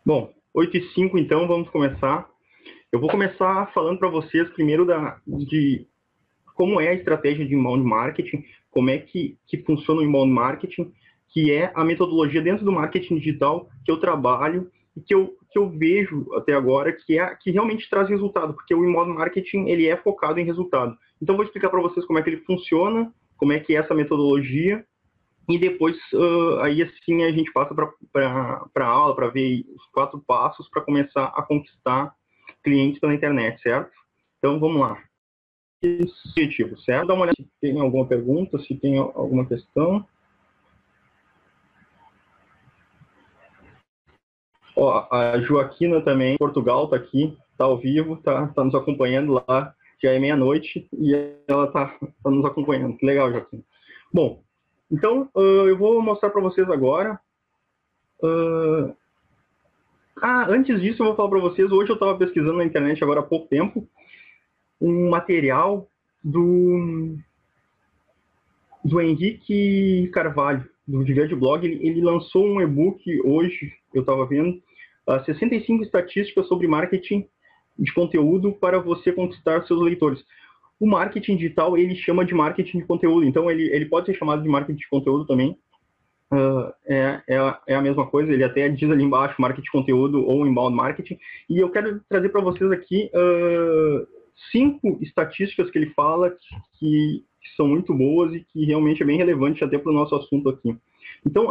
Bom, 8h05, então, vamos começar. Eu vou começar falando para vocês primeiro de como é a estratégia de inbound marketing, como é que funciona o inbound marketing, que é a metodologia dentro do marketing digital que eu trabalho e que eu vejo até agora que realmente traz resultado, porque o inbound marketing ele é focado em resultado. Então, vou explicar para vocês como é que ele funciona, como é que é essa metodologia, e depois, aí assim, a gente passa para a aula, para ver os 4 passos para começar a conquistar clientes pela internet, certo? Então, vamos lá. Objetivo, certo? Dá uma olhada se tem alguma pergunta, se tem alguma questão. Ó, a Joaquina também, Portugal, está aqui, está ao vivo, tá nos acompanhando lá. Já é meia-noite e ela tá nos acompanhando. Que legal, Joaquina. Bom, então, eu vou mostrar para vocês agora. Antes disso, eu vou falar para vocês. Hoje eu estava pesquisando na internet, agora há pouco tempo, um material do Henrique Carvalho, do Viverde Blog. Ele lançou um e-book hoje, eu estava vendo, 65 estatísticas sobre marketing de conteúdo para você conquistar seus leitores. O marketing digital, ele chama de marketing de conteúdo, então ele pode ser chamado de marketing de conteúdo também. É a mesma coisa, ele até diz ali embaixo marketing de conteúdo ou inbound marketing, e eu quero trazer para vocês aqui 5 estatísticas que ele fala que são muito boas e que realmente é bem relevante até para o nosso assunto aqui. Então,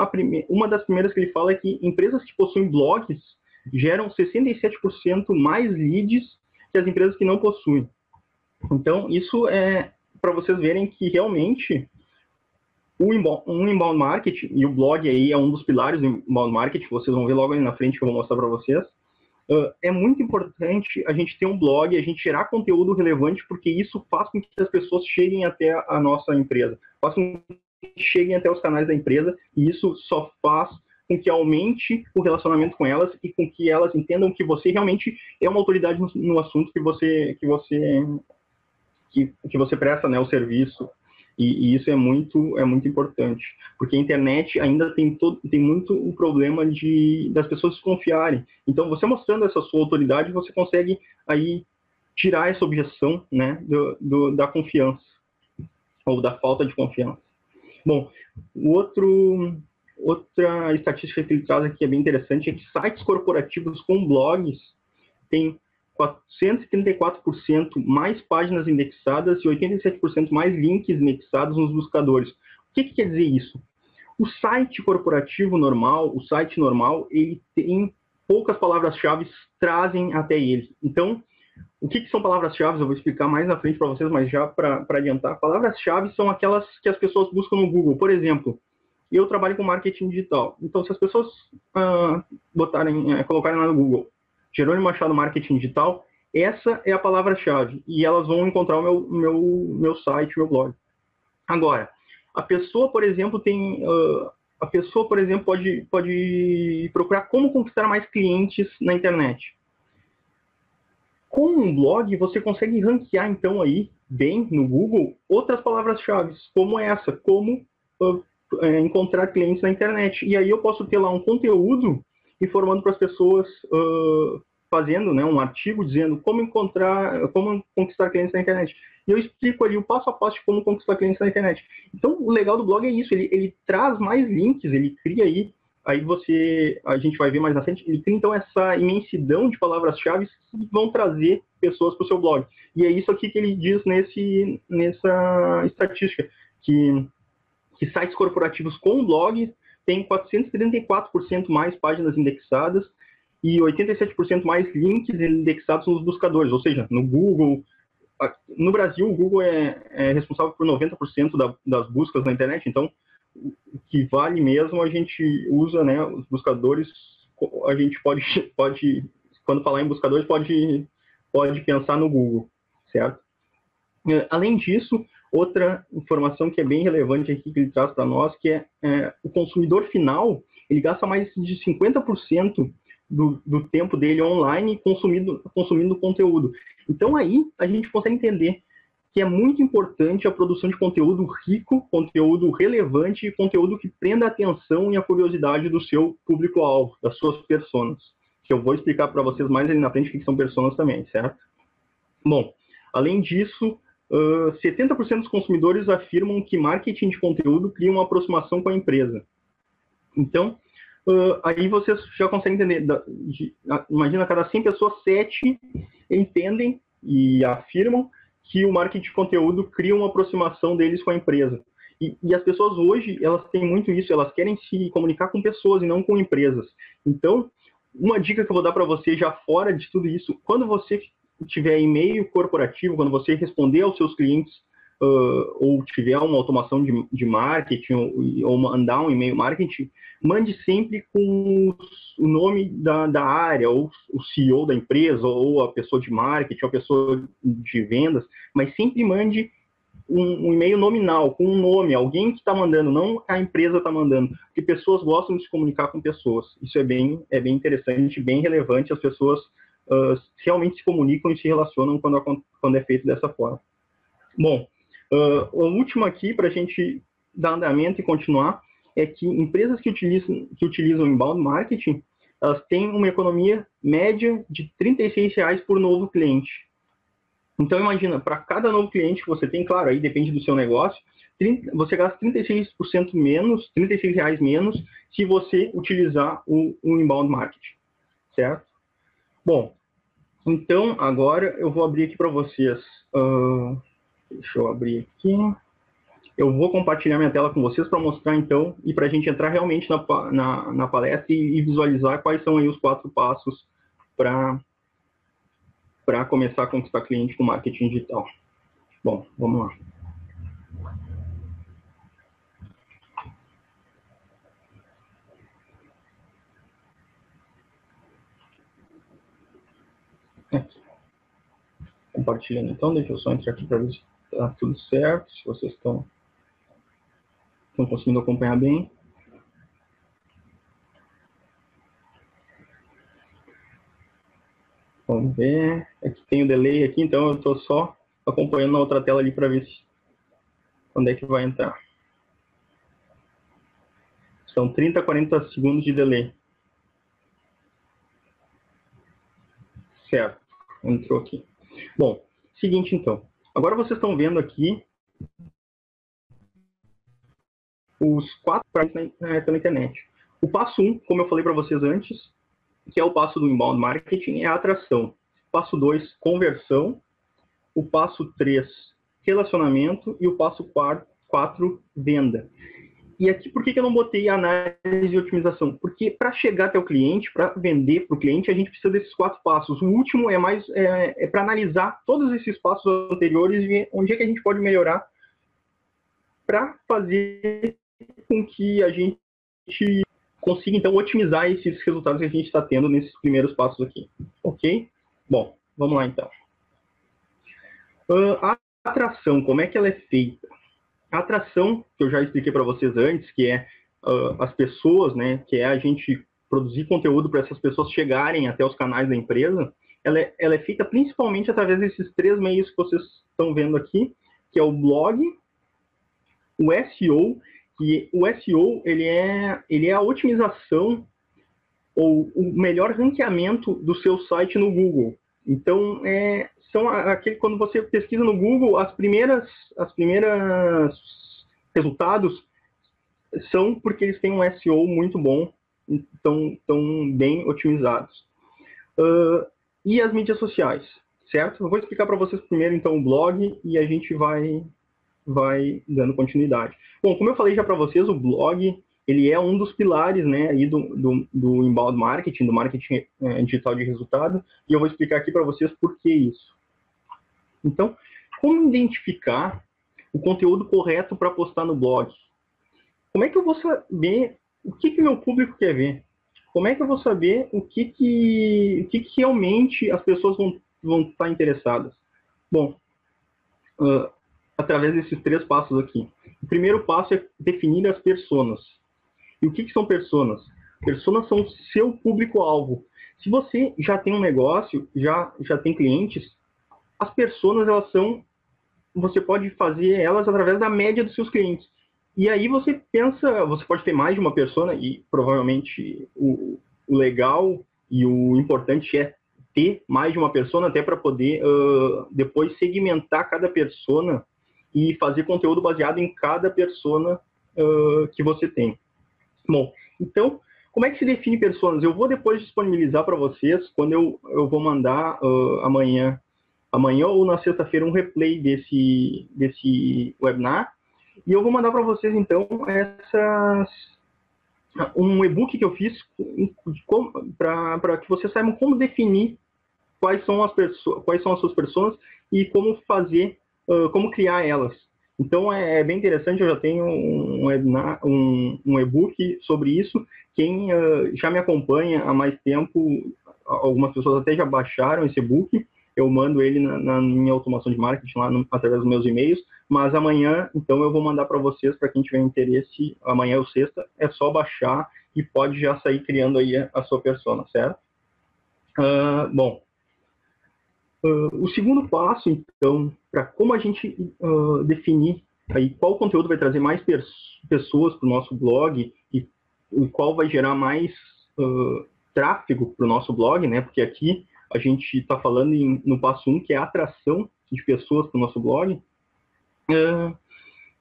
uma das primeiras que ele fala é que empresas que possuem blogs geram 67% mais leads que as empresas que não possuem. Então, isso é para vocês verem que realmente um inbound marketing, e o blog aí é um dos pilares do inbound marketing, vocês vão ver logo ali na frente que eu vou mostrar para vocês. É muito importante a gente ter um blog, a gente gerar conteúdo relevante, porque isso faz com que as pessoas cheguem até a nossa empresa, faz com que cheguem até os canais da empresa, e isso só faz com que aumente o relacionamento com elas e com que elas entendam que você realmente é uma autoridade no assunto que você presta, né, o serviço. E isso é muito importante, porque a internet ainda tem muito o problema das pessoas desconfiarem. Então, você mostrando essa sua autoridade, você consegue aí tirar essa objeção, né, da confiança, ou da falta de confiança. Bom, outra estatística que ele traz aqui é bem interessante, é que sites corporativos com blogs têm 434% mais páginas indexadas e 87% mais links indexados nos buscadores. O que quer dizer isso? O site corporativo normal, o site normal, ele tem poucas palavras-chave trazem até ele. Então, o que são palavras-chave? Eu vou explicar mais na frente para vocês, mas já para adiantar. Palavras-chave são aquelas que as pessoas buscam no Google. Por exemplo, eu trabalho com marketing digital. Então, se as pessoas colocarem lá no Google Jerônimo Machado Marketing Digital, essa é a palavra-chave, e elas vão encontrar o meu site, meu blog. Agora, a pessoa, por exemplo, pode procurar como conquistar mais clientes na internet. Com um blog, você consegue ranquear, então, aí, bem, no Google, outras palavras-chave, como essa, como encontrar clientes na internet. E aí eu posso ter lá um conteúdo informando para as pessoas, fazendo, né, um artigo dizendo como conquistar clientes na internet. E eu explico ali o passo a passo de como conquistar clientes na internet. Então, o legal do blog é isso, ele traz mais links, ele cria aí a gente vai ver mais na frente, ele tem então essa imensidão de palavras-chave que vão trazer pessoas para o seu blog. E é isso aqui que ele diz nessa estatística, que sites corporativos com blog têm 434% mais páginas indexadas e 87% mais links indexados nos buscadores, ou seja, no Google. No Brasil, o Google é responsável por 90% das buscas na internet, então o que vale mesmo a gente usa, né, os buscadores. A gente pode quando falar em buscadores, pode pensar no Google, certo? Além disso, outra informação que é bem relevante aqui que ele traz para nós, que é o consumidor final, ele gasta mais de 50% do tempo dele online consumindo conteúdo. Então aí a gente consegue entender que é muito importante a produção de conteúdo rico, conteúdo relevante e conteúdo que prenda a atenção e a curiosidade do seu público-alvo, das suas personas, que eu vou explicar para vocês mais ali na frente o que são personas também, certo? Bom, além disso, 70% dos consumidores afirmam que marketing de conteúdo cria uma aproximação com a empresa. Então, aí vocês já conseguem entender. Imagina, cada 100 pessoas, 7 entendem e afirmam que o marketing de conteúdo cria uma aproximação deles com a empresa. E as pessoas hoje, elas têm muito isso, elas querem se comunicar com pessoas e não com empresas. Então, uma dica que eu vou dar para você já fora de tudo isso, quando você tiver e-mail corporativo, quando você responder aos seus clientes, ou tiver uma automação de marketing, ou mandar um e-mail marketing, mande sempre com o nome da área, ou o CEO da empresa, ou a pessoa de marketing, ou a pessoa de vendas, mas sempre mande um e-mail nominal, com um nome, alguém que está mandando, não a empresa está mandando, porque pessoas gostam de se comunicar com pessoas. Isso é bem interessante, bem relevante, as pessoas realmente se comunicam e se relacionam quando é feito dessa forma. Bom, o último aqui, para a gente dar andamento e continuar, é que empresas que utilizam inbound marketing, elas têm uma economia média de R$36 por novo cliente. Então, imagina, para cada novo cliente que você tem, claro, aí depende do seu negócio, você gasta 36% menos, R$36 menos, se você utilizar o inbound marketing, certo? Bom, então, agora eu vou abrir aqui para vocês. Deixa eu abrir aqui. Eu vou compartilhar minha tela com vocês para mostrar, então, e para a gente entrar realmente na palestra e visualizar quais são aí os 4 passos para começar a conquistar cliente com marketing digital. Bom, vamos lá. Aqui. Compartilhando, então, deixa eu só entrar aqui para ver se está tudo certo, se vocês estão conseguindo acompanhar bem. Vamos ver. Aqui tem o delay aqui, então eu estou só acompanhando na outra tela ali para ver quando é que vai entrar. São 30 a 40 segundos de delay. Certo, entrou aqui. Bom, seguinte então. Agora vocês estão vendo aqui os 4 passos pela internet. O passo 1, como eu falei para vocês antes, que é o passo do inbound marketing, é a atração. Passo 2, conversão. O passo 3, relacionamento. E o passo 4, venda. E aqui, por que eu não botei análise e otimização? Porque para chegar até o cliente, para vender para o cliente, a gente precisa desses 4 passos. O último é para analisar todos esses passos anteriores e ver onde é que a gente pode melhorar para fazer com que a gente consiga, então, otimizar esses resultados que a gente está tendo nesses primeiros passos aqui. Ok? Bom, vamos lá, então. A atração, como é que ela é feita? A atração, que eu já expliquei para vocês antes, que é as pessoas, né, que é a gente produzir conteúdo para essas pessoas chegarem até os canais da empresa, ela é feita principalmente através desses 3 meios que vocês estão vendo aqui, que é o blog, o SEO, e o SEO ele é a otimização ou o melhor ranqueamento do seu site no Google. Então, são quando você pesquisa no Google, as primeiras resultados são porque eles têm um SEO muito bom, estão bem otimizados. E as mídias sociais, certo? Eu vou explicar para vocês primeiro, então, o blog e a gente vai dando continuidade. Bom, como eu falei já para vocês, o blog ele é um dos pilares, né, aí do inbound marketing, do marketing digital de resultado, e eu vou explicar aqui para vocês por que isso. Então, como identificar o conteúdo correto para postar no blog? Como é que eu vou saber o que meu público quer ver? Como é que eu vou saber o que realmente as pessoas vão estar interessadas? Bom, através desses 3 passos aqui. O primeiro passo é definir as personas. E o que são personas? Personas são o seu público-alvo. Se você já tem um negócio, já tem clientes, as personas, você pode fazer elas através da média dos seus clientes. E aí você pode ter mais de uma persona, e provavelmente o legal E o importante é ter mais de uma persona, até para poder depois segmentar cada persona e fazer conteúdo baseado em cada persona que você tem. Bom, então, como é que se define personas? Eu vou depois disponibilizar para vocês, quando eu vou mandar amanhã ou na sexta-feira, um replay desse webinar, e eu vou mandar para vocês, então, um e-book que eu fiz para que vocês saibam como definir quais são as suas pessoas e como fazer, como criar elas. Então é bem interessante, eu já tenho um e-book sobre isso. Quem já me acompanha há mais tempo, algumas pessoas até já baixaram esse e-book, eu mando ele na minha automação de marketing lá através dos meus e-mails, mas amanhã, então, eu vou mandar para vocês, para quem tiver interesse, amanhã ou sexta, é só baixar e pode já sair criando aí a sua persona, certo? Bom, o segundo passo, então, para como a gente definir aí qual conteúdo vai trazer mais pessoas para o nosso blog e qual vai gerar mais tráfego para o nosso blog, né? Porque aqui a gente está falando no passo 1, que é a atração de pessoas para o nosso blog.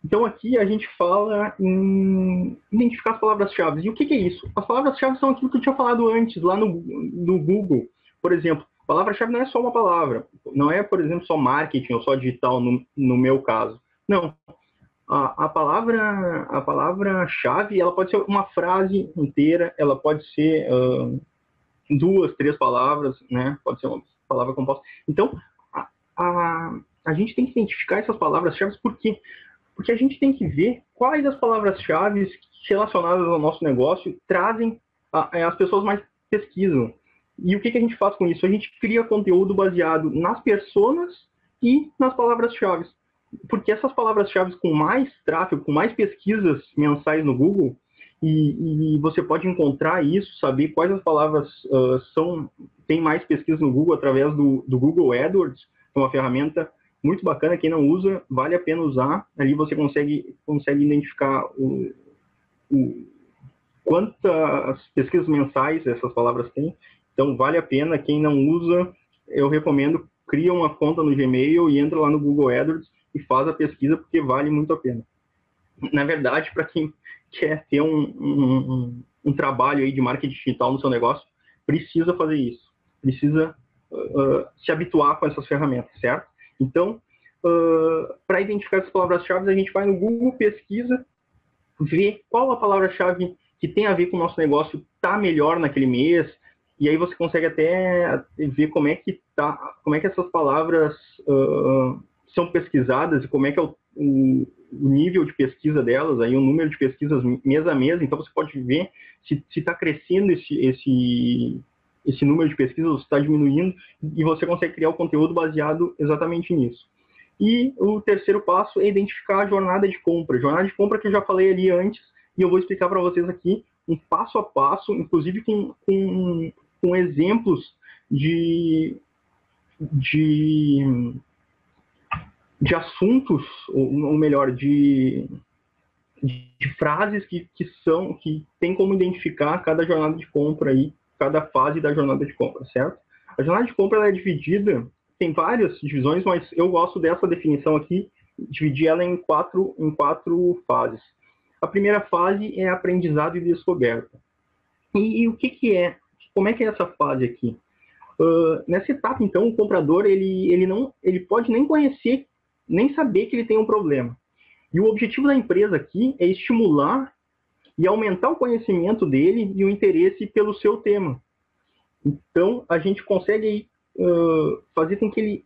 Então, aqui a gente fala em identificar as palavras-chave. E o que é isso? As palavras-chave são aquilo que eu tinha falado antes, lá no Google. Por exemplo, palavra-chave não é só uma palavra. Não é, por exemplo, só marketing ou só digital, no meu caso. Não. A palavra-chave, ela pode ser uma frase inteira, ela pode ser 2, 3 palavras, né? Pode ser uma palavra composta. Então, a gente tem que identificar essas palavras-chave porque a gente tem que ver quais as palavras-chave relacionadas ao nosso negócio trazem as pessoas mais pesquisam. E o que a gente faz com isso? A gente cria conteúdo baseado nas personas e nas palavras-chave. Porque essas palavras-chave com mais tráfego, com mais pesquisas mensais no Google, e você pode encontrar isso, saber quais as palavras têm mais pesquisa no Google através do Google AdWords, que é uma ferramenta muito bacana. Quem não usa, vale a pena usar. Ali você consegue identificar quantas pesquisas mensais essas palavras têm. Então, vale a pena. Quem não usa, eu recomendo, cria uma conta no Gmail e entra lá no Google AdWords e faz a pesquisa, porque vale muito a pena. Na verdade, para quem quer ter um trabalho aí de marketing digital no seu negócio, precisa fazer isso. Precisa se habituar com essas ferramentas, certo? Então, para identificar essas palavras-chave, a gente vai no Google, pesquisa, vê qual a palavra-chave que tem a ver com o nosso negócio está melhor naquele mês, e aí você consegue até ver como é que essas palavras são pesquisadas e como é que é o nível de pesquisa delas, aí o número de pesquisas mês a mês. Então você pode ver se está crescendo esse número de pesquisas, ou se está diminuindo, e você consegue criar o conteúdo baseado exatamente nisso. E o terceiro passo é identificar a jornada de compra. Jornada de compra que eu já falei ali antes, e eu vou explicar para vocês aqui um passo a passo, inclusive com exemplos de assuntos, ou melhor, de frases que tem como identificar cada jornada de compra aí, cada fase da jornada de compra, certo? A jornada de compra ela é dividida, tem várias divisões, mas eu gosto dessa definição aqui, dividir ela em quatro fases. A primeira fase é aprendizado e descoberta. E o que é? Como é que é essa fase aqui? Nessa etapa, então, o comprador ele pode nem conhecer, nem saber que ele tem um problema. E o objetivo da empresa aqui é estimular e aumentar o conhecimento dele e o interesse pelo seu tema. Então, a gente consegue fazer com que ele,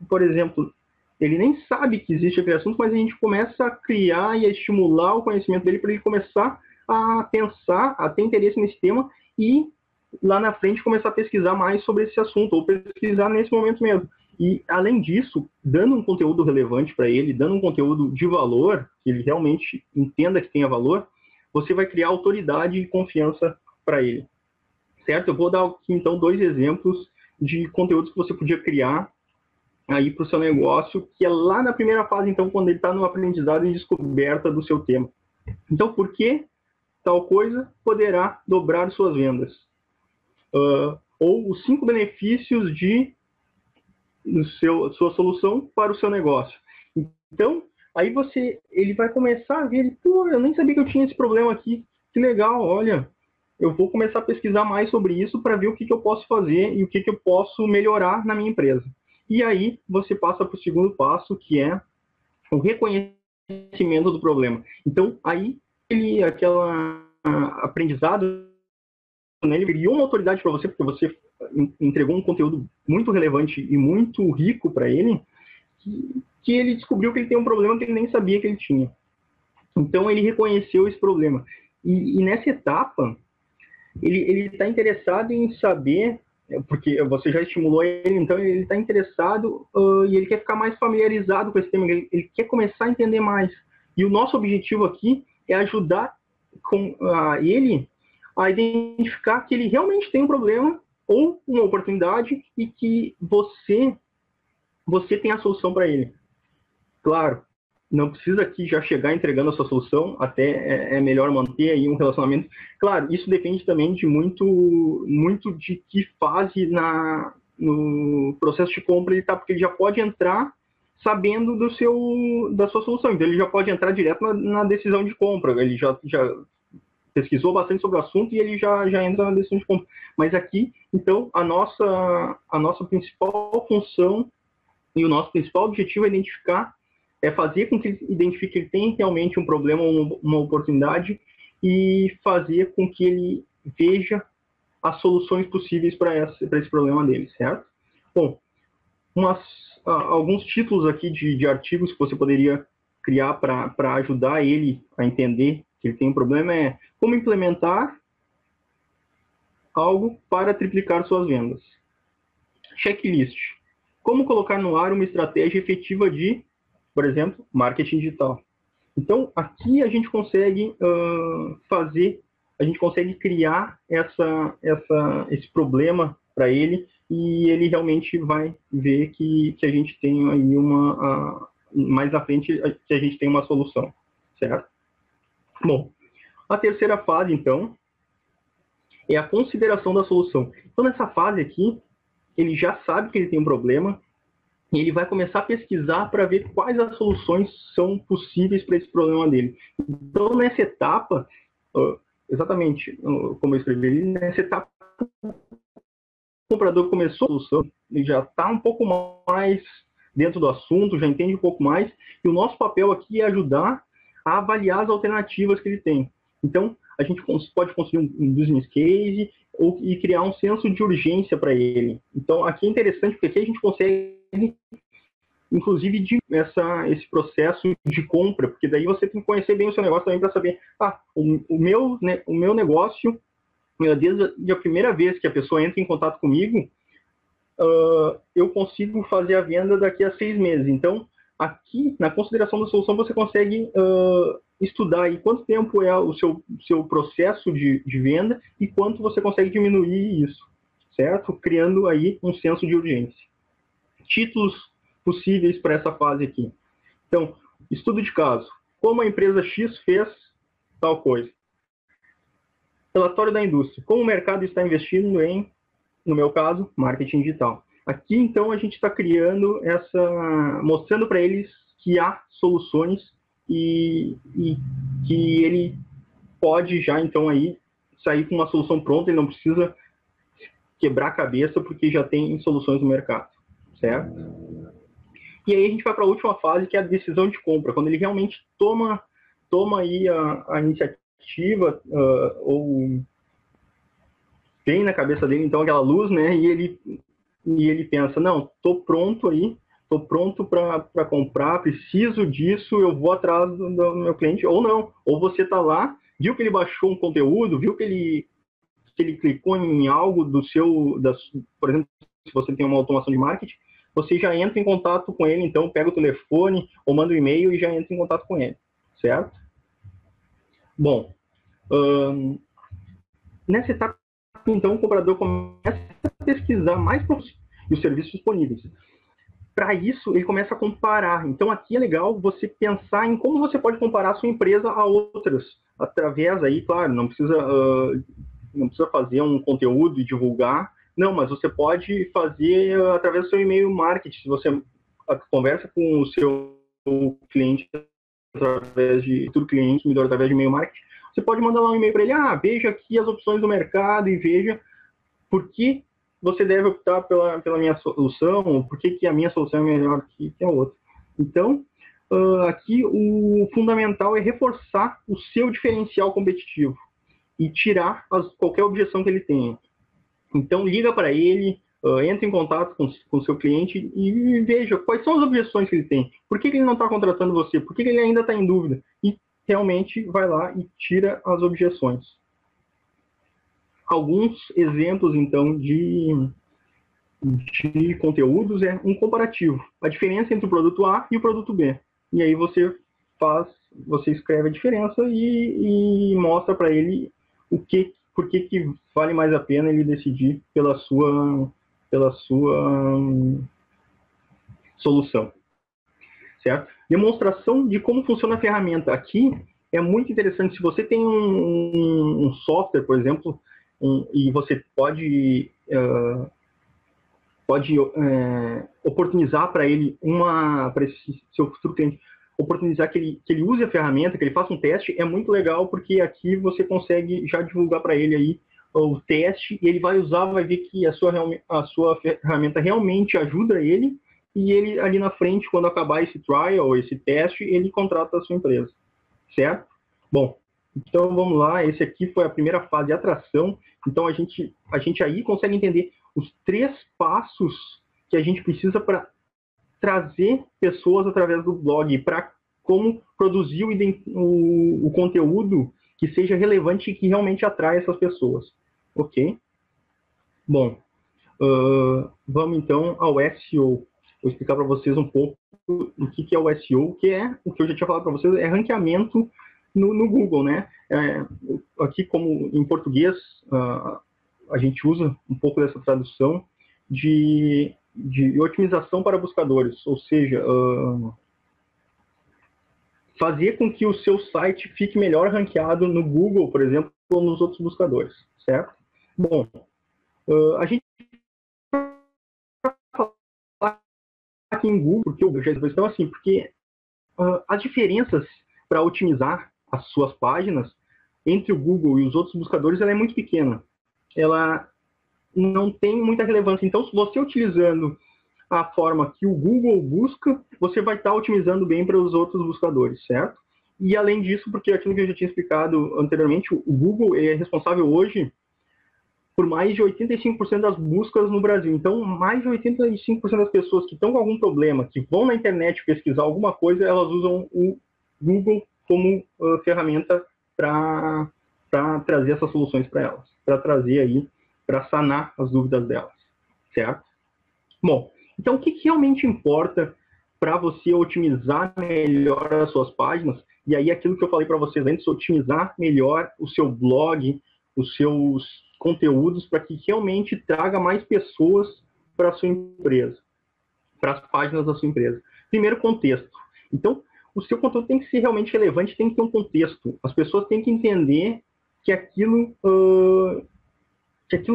por exemplo, ele nem sabe que existe aquele assunto, mas a gente começa a criar e a estimular o conhecimento dele para ele começar a pensar, a ter interesse nesse tema e lá na frente começar a pesquisar mais sobre esse assunto, ou pesquisar nesse momento mesmo. E, além disso, dando um conteúdo relevante para ele, dando um conteúdo de valor, que ele realmente entenda que tenha valor, você vai criar autoridade e confiança para ele. Certo? Eu vou dar aqui, então, 2 exemplos de conteúdos que você podia criar aí para o seu negócio, que é lá na primeira fase, então, quando ele está no aprendizado e descoberta do seu tema. Então, por que tal coisa poderá dobrar suas vendas? ou os 5 benefícios de sua solução para o seu negócio. Então, aí ele vai começar a ver, pô, eu nem sabia que eu tinha esse problema aqui, que legal, olha, eu vou começar a pesquisar mais sobre isso para ver o que eu posso fazer e o que eu posso melhorar na minha empresa. E aí você passa para o segundo passo, que é o reconhecimento do problema. Então, aí aquela aprendizado, né, ele criou uma autoridade para você, porque você entregou um conteúdo muito relevante e muito rico para ele, que ele descobriu que ele tem um problema que ele nem sabia que ele tinha. Então, ele reconheceu esse problema. E nessa etapa, ele está interessado em saber, porque você já estimulou ele, então ele está interessado e ele quer ficar mais familiarizado com esse tema, ele quer começar a entender mais. E o nosso objetivo aqui é ajudar ele a identificar que ele realmente tem um problema ou uma oportunidade e que você tem a solução para ele. Claro, não precisa aqui já chegar entregando a sua solução, até é melhor manter aí um relacionamento. Claro, isso depende também de muito de que fase no processo de compra ele está, porque ele já pode entrar sabendo da sua solução, então ele já pode entrar direto na decisão de compra, ele já pesquisou bastante sobre o assunto e ele já entra na decisão de compra. Mas aqui, então, a nossa principal função e o nosso principal objetivo é fazer com que ele identifique que ele tem realmente um problema ou uma oportunidade e fazer com que ele veja as soluções possíveis para esse problema dele, certo? Bom, alguns títulos aqui de artigos que você poderia criar para ajudar ele a entender que ele tem um problema é como implementar algo para triplicar suas vendas. Checklist. Como colocar no ar uma estratégia efetiva de, por exemplo, marketing digital. Então, aqui a gente consegue a gente consegue criar esse problema para ele e ele realmente vai ver que a gente tem aí mais à frente, que a gente tem uma solução, certo? Bom, a terceira fase, então, é a consideração da solução. Então, nessa fase aqui, ele já sabe que ele tem um problema e ele vai começar a pesquisar para ver quais as soluções são possíveis para esse problema dele. Então, nessa etapa, exatamente como eu escrevi, nessa etapa, o comprador começou a solução, ele já está um pouco mais dentro do assunto, já entende um pouco mais, e o nosso papel aqui é ajudar a avaliar as alternativas que ele tem. Então, a gente pode construir um business case e criar um senso de urgência para ele. Então, aqui é interessante, porque aqui a gente consegue, inclusive, esse processo de compra, porque daí você tem que conhecer bem o seu negócio também para saber, o meu negócio, desde a primeira vez que a pessoa entra em contato comigo, eu consigo fazer a venda daqui a 6 meses. Então, aqui, na consideração da solução, você consegue estudar aí quanto tempo é o seu processo de venda e quanto você consegue diminuir isso, certo? Criando aí um senso de urgência. Títulos possíveis para essa fase aqui. Então, estudo de caso. Como a empresa X fez tal coisa. Relatório da indústria. Como o mercado está investindo em, no meu caso, marketing digital. Aqui, então, a gente está criando mostrando para eles que há soluções e que ele pode já, então, aí sair com uma solução pronta, ele não precisa quebrar a cabeça porque já tem soluções no mercado, certo? E aí a gente vai para a última fase, que é a decisão de compra, quando ele realmente toma aí a iniciativa ou tem na cabeça dele, então, aquela luz, né, e ele pensa, não, estou pronto para comprar, preciso disso, eu vou atrás do meu cliente, ou não, ou você está lá, viu que ele baixou um conteúdo, viu que ele clicou em algo por exemplo, se você tem uma automação de marketing, você já entra em contato com ele, então pega o telefone ou manda um e-mail e já entra em contato com ele, certo? Bom, nessa etapa, então, o comprador começa a pesquisar mais os serviços disponíveis. Para isso, ele começa a comparar. Então, aqui é legal você pensar em como você pode comparar a sua empresa a outras, através aí, claro, não precisa fazer um conteúdo e divulgar, Não, mas você pode fazer através do seu e-mail marketing. Se você conversa com o seu cliente através de futuro cliente, através de e-mail marketing, você pode mandar lá um e-mail para ele, veja aqui as opções do mercado e veja por que você deve optar pela minha solução, ou por que a minha solução é melhor que a outra. Então, aqui o fundamental é reforçar o seu diferencial competitivo e tirar qualquer objeção que ele tenha. Então, liga para ele, entre em contato com o seu cliente e veja quais são as objeções que ele tem. Por que ele não está contratando você? Por que ele ainda está em dúvida? E realmente vai lá e tira as objeções. Alguns exemplos, então, de conteúdos é um comparativo. A diferença entre o produto A e o produto B. E aí você escreve a diferença e mostra para ele por que vale mais a pena ele decidir pela sua solução. Certo? Demonstração de como funciona a ferramenta. Aqui é muito interessante. Se você tem um software, por exemplo, e você pode oportunizar para ele, para esse seu futuro cliente, oportunizar que ele use a ferramenta, que ele faça um teste, é muito legal, porque aqui você consegue já divulgar para ele aí o teste, e ele vai usar, vai ver que a sua ferramenta realmente ajuda ele, e ele ali na frente, quando acabar esse trial, esse teste, ele contrata a sua empresa, certo? Bom, então vamos lá, esse aqui foi a primeira fase de atração, então a gente aí consegue entender os 3 passos que a gente precisa para trazer pessoas através do blog, para como produzir o conteúdo que seja relevante e que realmente atrai essas pessoas. Ok? Bom, vamos então ao SEO. Vou explicar para vocês um pouco o que é o SEO, que é o que eu já tinha falado para vocês, é ranqueamento no Google, né? Aqui, como em português, a gente usa um pouco dessa tradução de otimização para buscadores, ou seja, fazer com que o seu site fique melhor ranqueado no Google, por exemplo, ou nos outros buscadores, certo? Bom, a gente aqui em Google, porque eu já então assim, porque as diferenças para otimizar as suas páginas entre o Google e os outros buscadores, ela é muito pequena. Ela não tem muita relevância. Então, se você utilizando a forma que o Google busca, você vai estar otimizando bem para os outros buscadores, certo? E além disso, porque aquilo que eu já tinha explicado anteriormente, o Google é responsável hoje por mais de 85% das buscas no Brasil. Então, mais de 85% das pessoas que estão com algum problema, que vão na internet pesquisar alguma coisa, elas usam o Google como ferramenta para trazer essas soluções para elas, para trazer aí, para sanar as dúvidas delas, certo? Bom, então o que realmente importa para você otimizar melhor as suas páginas? E aí aquilo que eu falei para vocês antes, otimizar melhor o seu blog, os seus conteúdos, para que realmente traga mais pessoas para a sua empresa, para as páginas da sua empresa. Primeiro, contexto. Então, o seu conteúdo tem que ser realmente relevante, tem que ter um contexto. As pessoas têm que entender que aquilo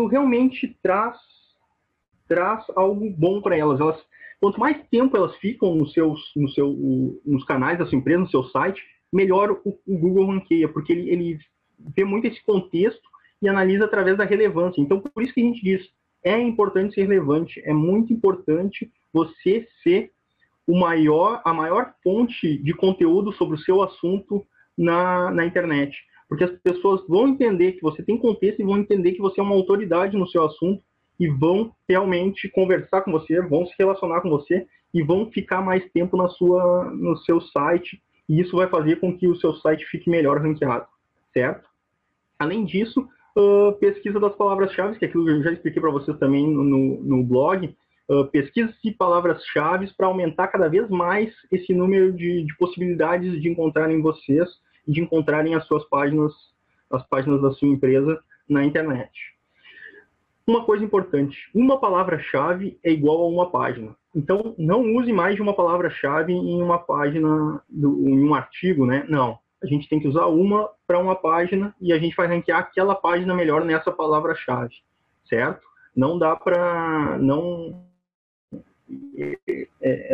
realmente traz algo bom para elas. Quanto mais tempo elas ficam nos canais da sua empresa, no seu site, melhor o Google ranqueia, porque ele vê muito esse contexto e analisa através da relevância. Então, por isso que a gente diz, é importante ser relevante, é muito importante você ser a maior fonte de conteúdo sobre o seu assunto na internet. Porque as pessoas vão entender que você tem contexto e vão entender que você é uma autoridade no seu assunto e vão realmente conversar com você, vão se relacionar com você e vão ficar mais tempo no seu site, e isso vai fazer com que o seu site fique melhor ranqueado, certo? Além disso, pesquisa das palavras-chave, que é aquilo que eu já expliquei para vocês também no blog, pesquisa de palavras-chave para aumentar cada vez mais esse número de possibilidades de encontrarem vocês e de encontrarem as suas páginas, as páginas da sua empresa na internet. Uma coisa importante, uma palavra-chave é igual a uma página. Então, não use mais de uma palavra-chave em uma página, em um artigo, né? Não. A gente tem que usar uma para uma página e a gente vai ranquear aquela página melhor nessa palavra-chave, certo? Não dá para...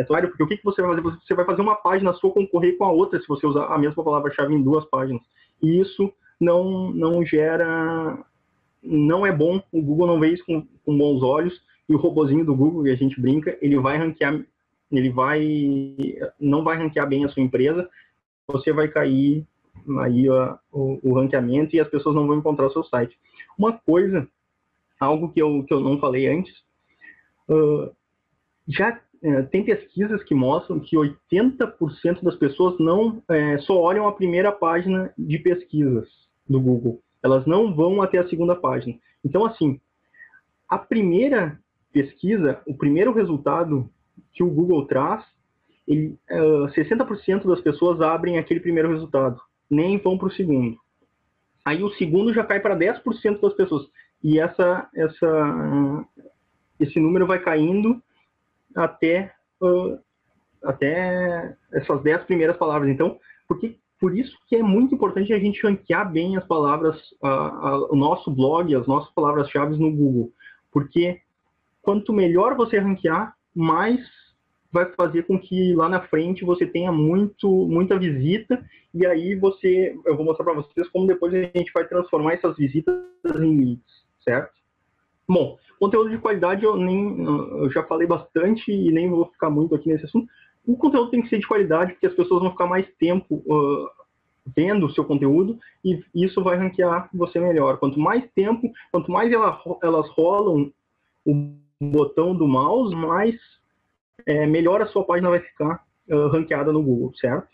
claro, porque o que você vai fazer? Você vai fazer uma página sua concorrer com a outra se você usar a mesma palavra-chave em 2 páginas. E isso não gera... Não é bom, o Google não vê isso com bons olhos, e o robozinho do Google, que a gente brinca, ele vai ranquear, não vai ranquear bem a sua empresa, você vai cair aí o ranqueamento e as pessoas não vão encontrar o seu site. Uma coisa, algo que eu não falei antes, já tem pesquisas que mostram que 80% das pessoas só olham a primeira página de pesquisas do Google. Elas não vão até a segunda página. Então, assim, a primeira pesquisa, o primeiro resultado que o Google traz, 60% das pessoas abrem aquele primeiro resultado, nem vão para o segundo. Aí o segundo já cai para 10% das pessoas. E esse número vai caindo até essas 10 primeiras palavras. Então, por isso que é muito importante a gente ranquear bem as palavras, o nosso blog, as nossas palavras-chave no Google. Porque quanto melhor você ranquear, mais vai fazer com que lá na frente você tenha muita visita, e aí eu vou mostrar para vocês como depois a gente vai transformar essas visitas em leads, certo? Bom, conteúdo de qualidade eu já falei bastante e nem vou ficar muito aqui nesse assunto. O conteúdo tem que ser de qualidade, porque as pessoas vão ficar mais tempo vendo o seu conteúdo, e isso vai ranquear você melhor. Quanto mais tempo, quanto mais elas rolam o botão do mouse, mais melhor a sua página vai ficar ranqueada no Google, certo?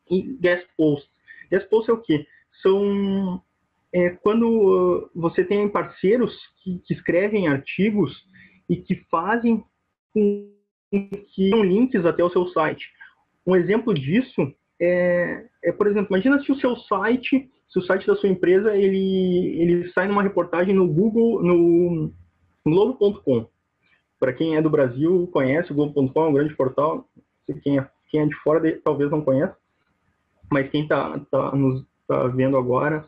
E guest post. Guest post é o quê? São quando você tem parceiros que escrevem artigos e que fazem com que dão links até o seu site. Um exemplo disso por exemplo, imagina se o site da sua empresa, ele sai numa reportagem no Google, no Globo.com. Para quem é do Brasil, conhece o Globo.com, é um grande portal. Quem é de fora talvez não conheça, mas quem está nos vendo agora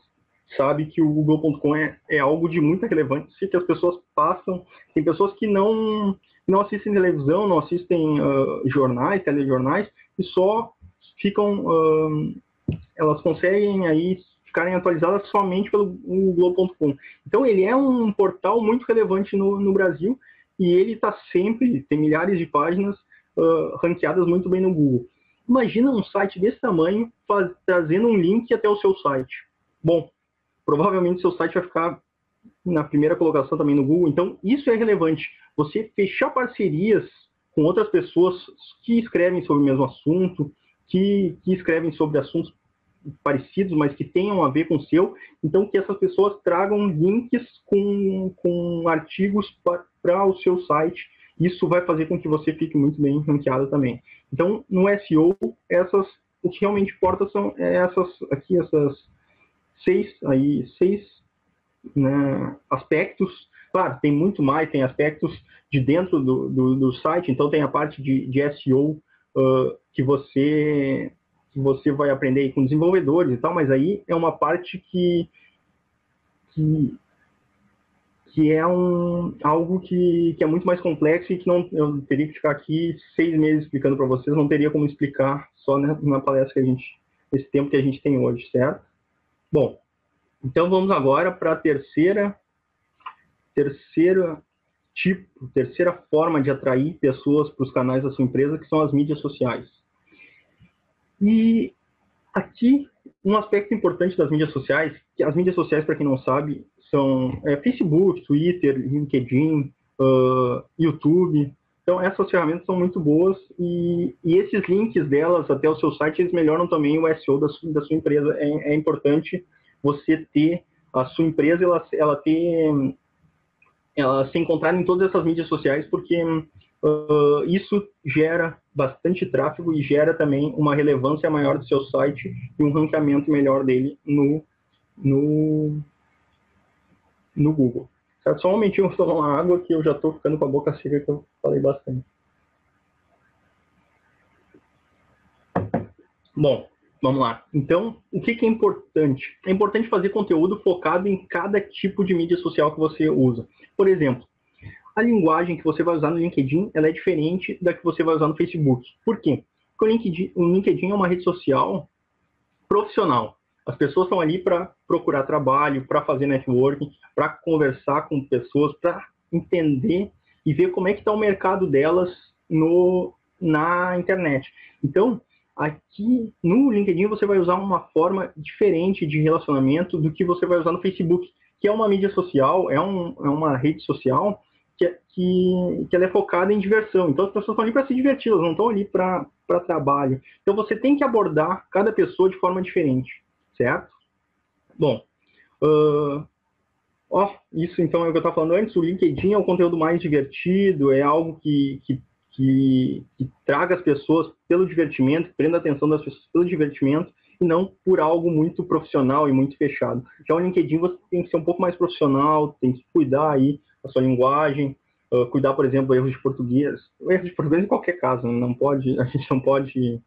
sabe que o Google.com é algo de muita relevância, que as pessoas passam. Tem pessoas que não assistem televisão, não assistem jornais, telejornais, e só elas conseguem aí ficarem atualizadas somente pelo Globo.com. Então ele é um portal muito relevante no Brasil, e ele está sempre, tem milhares de páginas ranqueadas muito bem no Google. Imagina um site desse tamanho trazendo um link até o seu site. Bom, provavelmente seu site vai ficar na primeira colocação também no Google. Então isso é relevante. Você fechar parcerias com outras pessoas que escrevem sobre o mesmo assunto, que escrevem sobre assuntos parecidos, mas que tenham a ver com o seu. Então, que essas pessoas tragam links com artigos para o seu site. Isso vai fazer com que você fique muito bem ranqueado também. Então, no SEO, o que realmente importa são essas seis aspectos. Claro, tem muito mais, tem aspectos de dentro do site. Então, tem a parte de SEO que você vai aprender aí com desenvolvedores e tal, mas aí é uma parte que é algo que é muito mais complexo, e que eu teria que ficar aqui 6 meses explicando para vocês, não teria como explicar só na palestra esse tempo que a gente tem hoje, certo? Bom, então vamos agora para a terceira forma de atrair pessoas para os canais da sua empresa, que são as mídias sociais. E aqui, um aspecto importante das mídias sociais, que as mídias sociais, para quem não sabe, são Facebook, Twitter, LinkedIn, YouTube. Então, essas ferramentas são muito boas, e esses links delas até o seu site, eles melhoram também o SEO da sua empresa. É importante você ter a sua empresa, ela se encontrar em todas essas mídias sociais, porque isso gera bastante tráfego e gera também uma relevância maior do seu site e um ranqueamento melhor dele no Google. Certo? Só um momentinho, eu vou tomar uma água, que eu já estou ficando com a boca seca, que eu falei bastante. Bom, vamos lá. Então, o que é importante? É importante fazer conteúdo focado em cada tipo de mídia social que você usa. Por exemplo, a linguagem que você vai usar no LinkedIn, ela é diferente da que você vai usar no Facebook. Por quê? Porque o LinkedIn é uma rede social profissional. As pessoas estão ali para procurar trabalho, para fazer networking, para conversar com pessoas, para entender e ver como é que está o mercado delas na internet. Então, aqui no LinkedIn você vai usar uma forma diferente de relacionamento do que você vai usar no Facebook, que é uma mídia social, é uma rede social que ela é focada em diversão. Então as pessoas estão ali para se divertir, elas não estão ali para trabalho. Então você tem que abordar cada pessoa de forma diferente, certo? Bom, isso então é o que eu estava falando antes. O LinkedIn é o conteúdo mais divertido, é algo que traga as pessoas pelo divertimento, prenda a atenção das pessoas pelo divertimento, e não por algo muito profissional e muito fechado. Já o LinkedIn você tem que ser um pouco mais profissional, tem que cuidar aí da sua linguagem, cuidar, por exemplo, erros de português. Erros de português em qualquer caso, a gente não pode...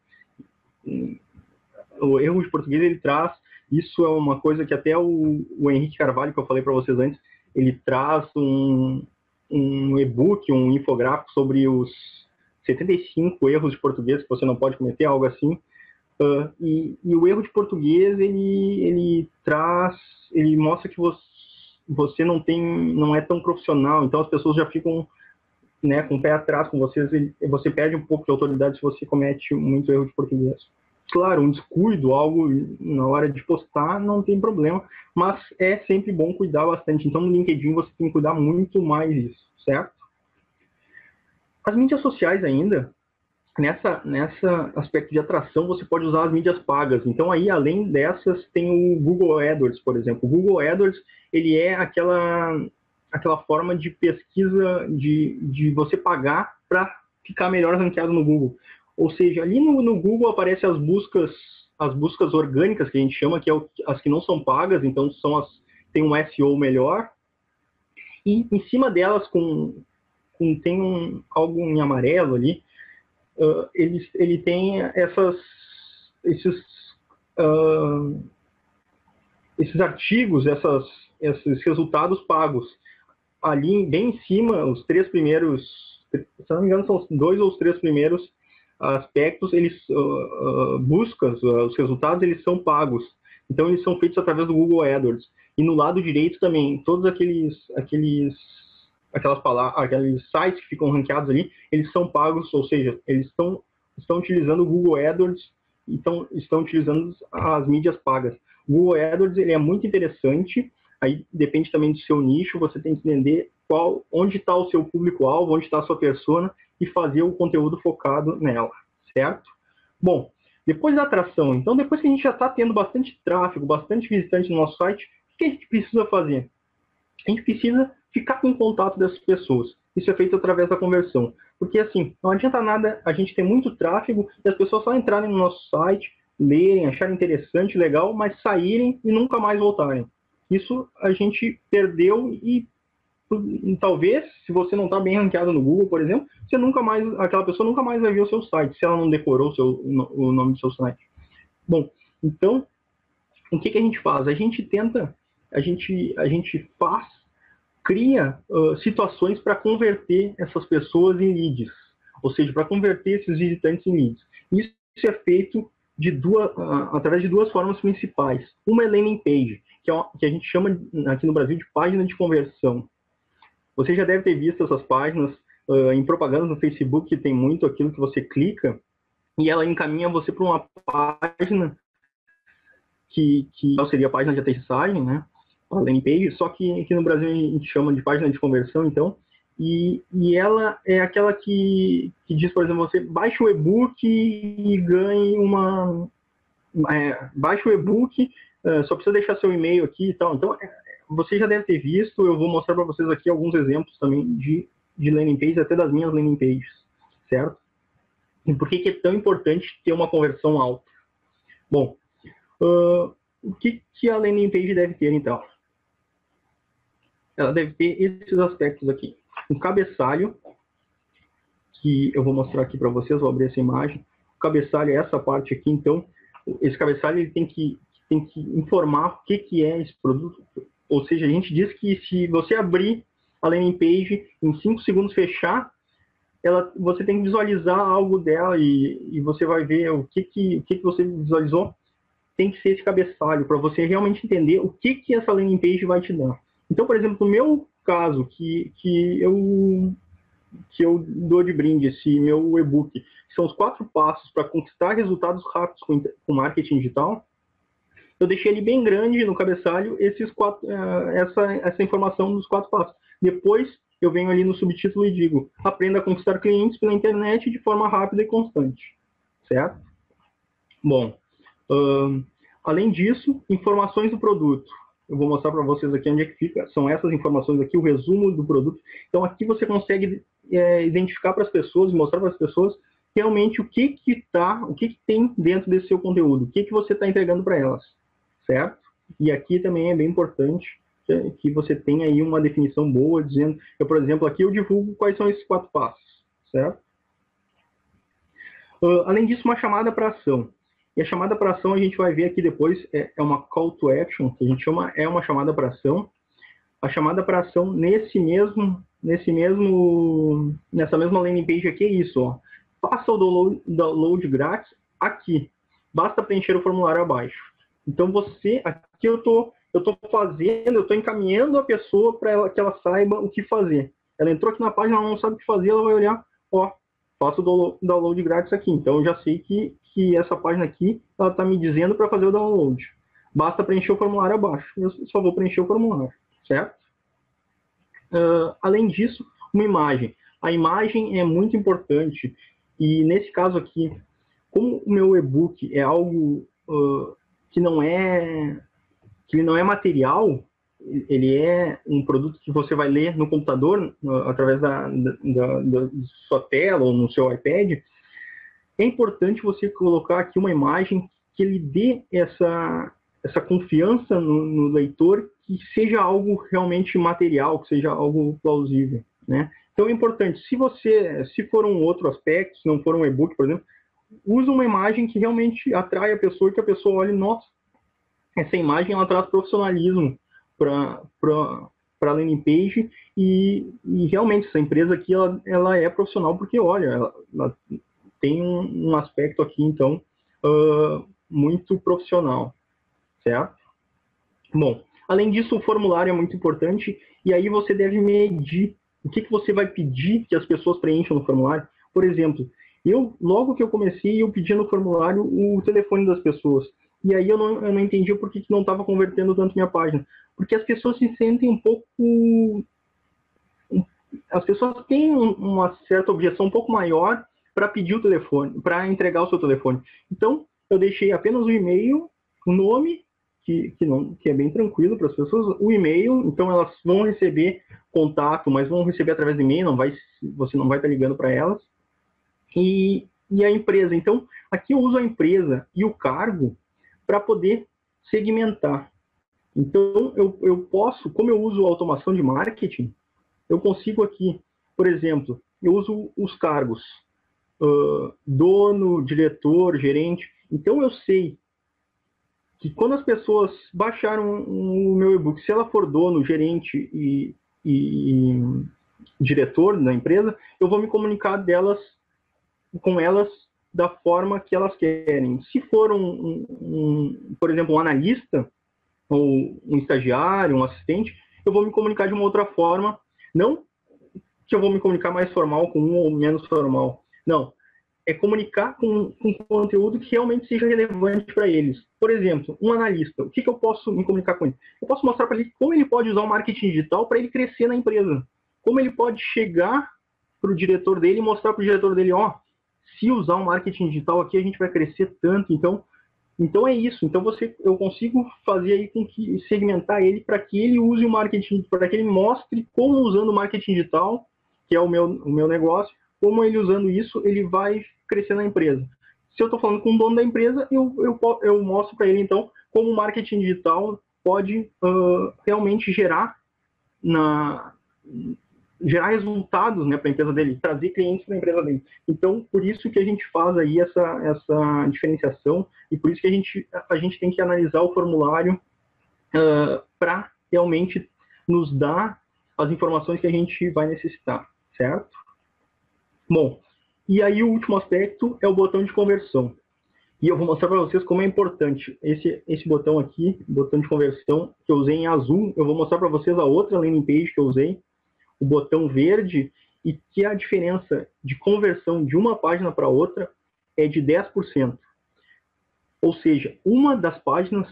O erro de português ele traz, isso é uma coisa que até o Henrique Carvalho, que eu falei para vocês antes, ele traz um e-book, um infográfico sobre os 75 erros de português que você não pode cometer, algo assim. E o erro de português, ele mostra que você não é tão profissional, então as pessoas já ficam, né, com o pé atrás com vocês, você perde um pouco de autoridade se você comete muito erro de português. Claro, um descuido, algo na hora de postar, não tem problema, mas é sempre bom cuidar bastante. Então, no LinkedIn, você tem que cuidar muito mais disso, certo? As mídias sociais ainda, nessa aspecto de atração, você pode usar as mídias pagas. Então, aí, além dessas, tem o Google AdWords, por exemplo. O Google AdWords, ele é aquela forma de pesquisa de você pagar para ficar melhor ranqueado no Google. Ou seja, ali no Google aparecem as buscas orgânicas, que a gente chama, que é as que não são pagas, então tem um SEO melhor. E em cima delas, tem algo em amarelo ali, ele tem esses artigos, esses resultados pagos. Ali, bem em cima, os 3 primeiros, se não me engano, são os 2 ou os 3 primeiros aspectos, os resultados, eles são pagos. Então, eles são feitos através do Google AdWords. E no lado direito também, todos aqueles sites que ficam ranqueados ali, eles são pagos, ou seja, eles estão utilizando o Google AdWords, estão utilizando as mídias pagas. O Google AdWords, ele é muito interessante, aí depende também do seu nicho, você tem que entender onde está o seu público-alvo, onde está a sua persona, e fazer o conteúdo focado nela, certo? Bom, depois da atração, então depois que a gente já está tendo bastante tráfego, bastante visitante no nosso site, o que a gente precisa fazer? A gente precisa ficar com contato dessas pessoas. Isso é feito através da conversão. Porque assim, não adianta nada a gente ter muito tráfego e as pessoas só entrarem no nosso site, lerem, acharem interessante, legal, mas saírem e nunca mais voltarem. Isso a gente perdeu e talvez, se você não está bem ranqueado no Google, por exemplo, aquela pessoa nunca mais vai ver o seu site, se ela não decorou o nome do seu site. Bom, então, o que a gente faz? A gente cria situações para converter essas pessoas em leads, ou seja, para converter esses visitantes em leads. Isso é feito através de 2 formas principais. Uma é landing page, que a gente chama aqui no Brasil de página de conversão. Você já deve ter visto essas páginas em propagandas no Facebook, que tem muito aquilo que você clica, e ela encaminha você para uma página que seria a página de aterrissagem, né? A landing page, só que aqui no Brasil a gente chama de página de conversão, então, e ela é aquela que diz, por exemplo, você baixa o e-book e ganhe baixa o e-book, só precisa deixar seu e-mail aqui e tal. Então, você já deve ter visto, eu vou mostrar para vocês aqui alguns exemplos também de landing pages, até das minhas landing pages, certo? E por que é tão importante ter uma conversão alta? Bom, o que a landing page deve ter, então? Ela deve ter esses aspectos aqui. Um cabeçalho, que eu vou mostrar aqui para vocês, vou abrir essa imagem. O cabeçalho é essa parte aqui, então, esse cabeçalho ele tem que informar o que é esse produto. Ou seja, a gente diz que se você abrir a landing page em 5 segundos fechar, você tem que visualizar algo dela e você vai ver o que você visualizou. Tem que ser esse cabeçalho para você realmente entender o que essa landing page vai te dar. Então, por exemplo, no meu caso, que eu dou de brinde, esse meu e-book, que são os 4 passos para conquistar resultados rápidos com marketing digital, eu deixei ele bem grande no cabeçalho essa informação dos 4 passos. Depois, eu venho ali no subtítulo e digo: aprenda a conquistar clientes pela internet de forma rápida e constante. Certo? Bom, além disso, informações do produto. Eu vou mostrar para vocês aqui onde é que fica. São essas informações aqui, o resumo do produto. Então, aqui você consegue identificar para as pessoas, mostrar para as pessoas realmente o que tem dentro desse seu conteúdo, o que você está entregando para elas, certo? E aqui também é bem importante que você tenha aí uma definição boa, dizendo, por exemplo, aqui eu divulgo quais são esses 4 passos, certo? Além disso, uma chamada para ação. E a chamada para ação a gente vai ver aqui depois, é uma call to action, que a gente chama, é uma chamada para ação. A chamada para ação nessa mesma landing page aqui é isso, ó. Faça o download grátis aqui. Basta preencher o formulário abaixo. Então aqui eu tô fazendo, eu tô encaminhando a pessoa para que ela saiba o que fazer. Ela entrou aqui na página, ela não sabe o que fazer, ela vai olhar, ó, faço o download grátis aqui. Então eu já sei que essa página aqui, ela está me dizendo para fazer o download. Basta preencher o formulário abaixo. Eu só vou preencher o formulário, certo? Além disso, uma imagem. A imagem é muito importante. E nesse caso aqui, como o meu e-book é algo que não é material, ele é um produto que você vai ler no computador, através da sua tela ou no seu iPad, é importante você colocar aqui uma imagem que ele dê essa confiança no leitor, que seja algo realmente material, que seja algo plausível, né? Então é importante, se for um outro aspecto, se não for um e-book, por exemplo, use uma imagem que realmente atrai a pessoa, que a pessoa olhe, nossa, essa imagem ela traz profissionalismo para a landing page e realmente essa empresa aqui ela é profissional porque, olha, ela tem um aspecto aqui, então, muito profissional, certo? Bom, além disso, o formulário é muito importante e aí você deve medir o que você vai pedir que as pessoas preencham no formulário. Por exemplo, logo que eu comecei, eu pedi no formulário o telefone das pessoas. E aí eu não entendi por que não estava convertendo tanto minha página. Porque as pessoas se sentem um pouco... As pessoas têm uma certa objeção um pouco maior para pedir o telefone, para entregar o seu telefone. Então, eu deixei apenas o e-mail, o nome, que é bem tranquilo para as pessoas, o e-mail, então elas vão receber contato, mas vão receber através do e-mail, você não vai estar ligando para elas. E a empresa, então, aqui eu uso a empresa e o cargo para poder segmentar. Então, eu posso, como eu uso automação de marketing, eu consigo aqui, por exemplo, eu uso os cargos, dono, diretor, gerente. Então, eu sei que quando as pessoas baixaram o meu e-book, se ela for dono, gerente e diretor da empresa, eu vou me comunicar com elas da forma que elas querem. Se for por exemplo, um analista, ou um estagiário, um assistente, eu vou me comunicar de uma outra forma. Não que eu vou me comunicar mais formal com um ou menos formal. Não. É comunicar com conteúdo que realmente seja relevante para eles. Por exemplo, um analista. O que eu posso me comunicar com ele? Eu posso mostrar para ele como ele pode usar o marketing digital para ele crescer na empresa. Como ele pode chegar para o diretor dele e mostrar para o diretor dele, ó, se usar o marketing digital aqui, a gente vai crescer tanto. Então é isso. Então eu consigo fazer aí com que segmentar ele para que ele use o marketing, para que ele mostre como usando o marketing digital, que é o meu negócio, como ele usando isso, ele vai crescer na empresa. Se eu estou falando com o dono da empresa, eu mostro para ele, então, como o marketing digital pode realmente gerar resultados, né, para a empresa dele, trazer clientes para a empresa dele. Então, por isso que a gente faz aí essa diferenciação e por isso que a gente tem que analisar o formulário para realmente nos dar as informações que a gente vai necessitar, certo? Bom, e aí o último aspecto é o botão de conversão. E eu vou mostrar para vocês como é importante esse botão aqui, botão de conversão, que eu usei em azul. Eu vou mostrar para vocês a outra landing page que eu usei, o botão verde, e que a diferença de conversão de uma página para outra é de 10%. Ou seja, uma das páginas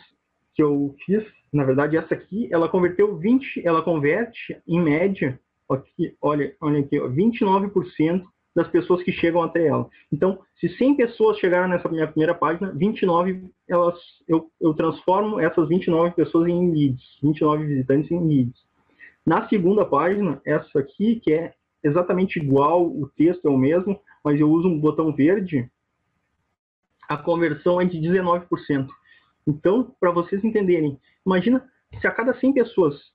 que eu fiz, na verdade essa aqui, ela converte em média, aqui, olha aqui, 29% das pessoas que chegam até ela. Então, se 100 pessoas chegaram nessa minha primeira página, 29, eu transformo essas 29 pessoas em leads, 29 visitantes em leads. Na segunda página, essa aqui, que é exatamente igual, o texto é o mesmo, mas eu uso um botão verde, a conversão é de 19%. Então, para vocês entenderem, imagina se a cada 100 pessoas,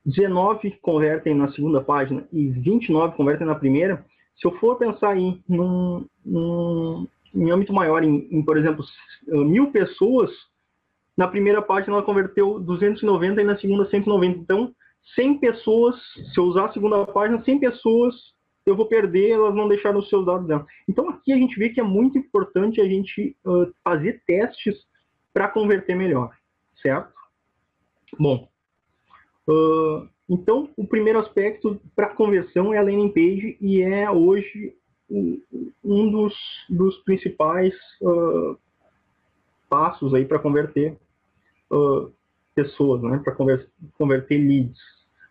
19 convertem na segunda página e 29 convertem na primeira. Se eu for pensar aí em âmbito maior, por exemplo, 1.000 pessoas, na primeira página ela converteu 290 e na segunda 190. Então, 100 pessoas, se eu usar a segunda página, 100 pessoas eu vou perder, elas não deixaram os seus dados dela. Então, aqui a gente vê que é muito importante a gente fazer testes para converter melhor, certo? Bom, então, o primeiro aspecto para conversão é a landing page e é hoje um dos principais passos aí para converter pessoas, né? Para converter leads,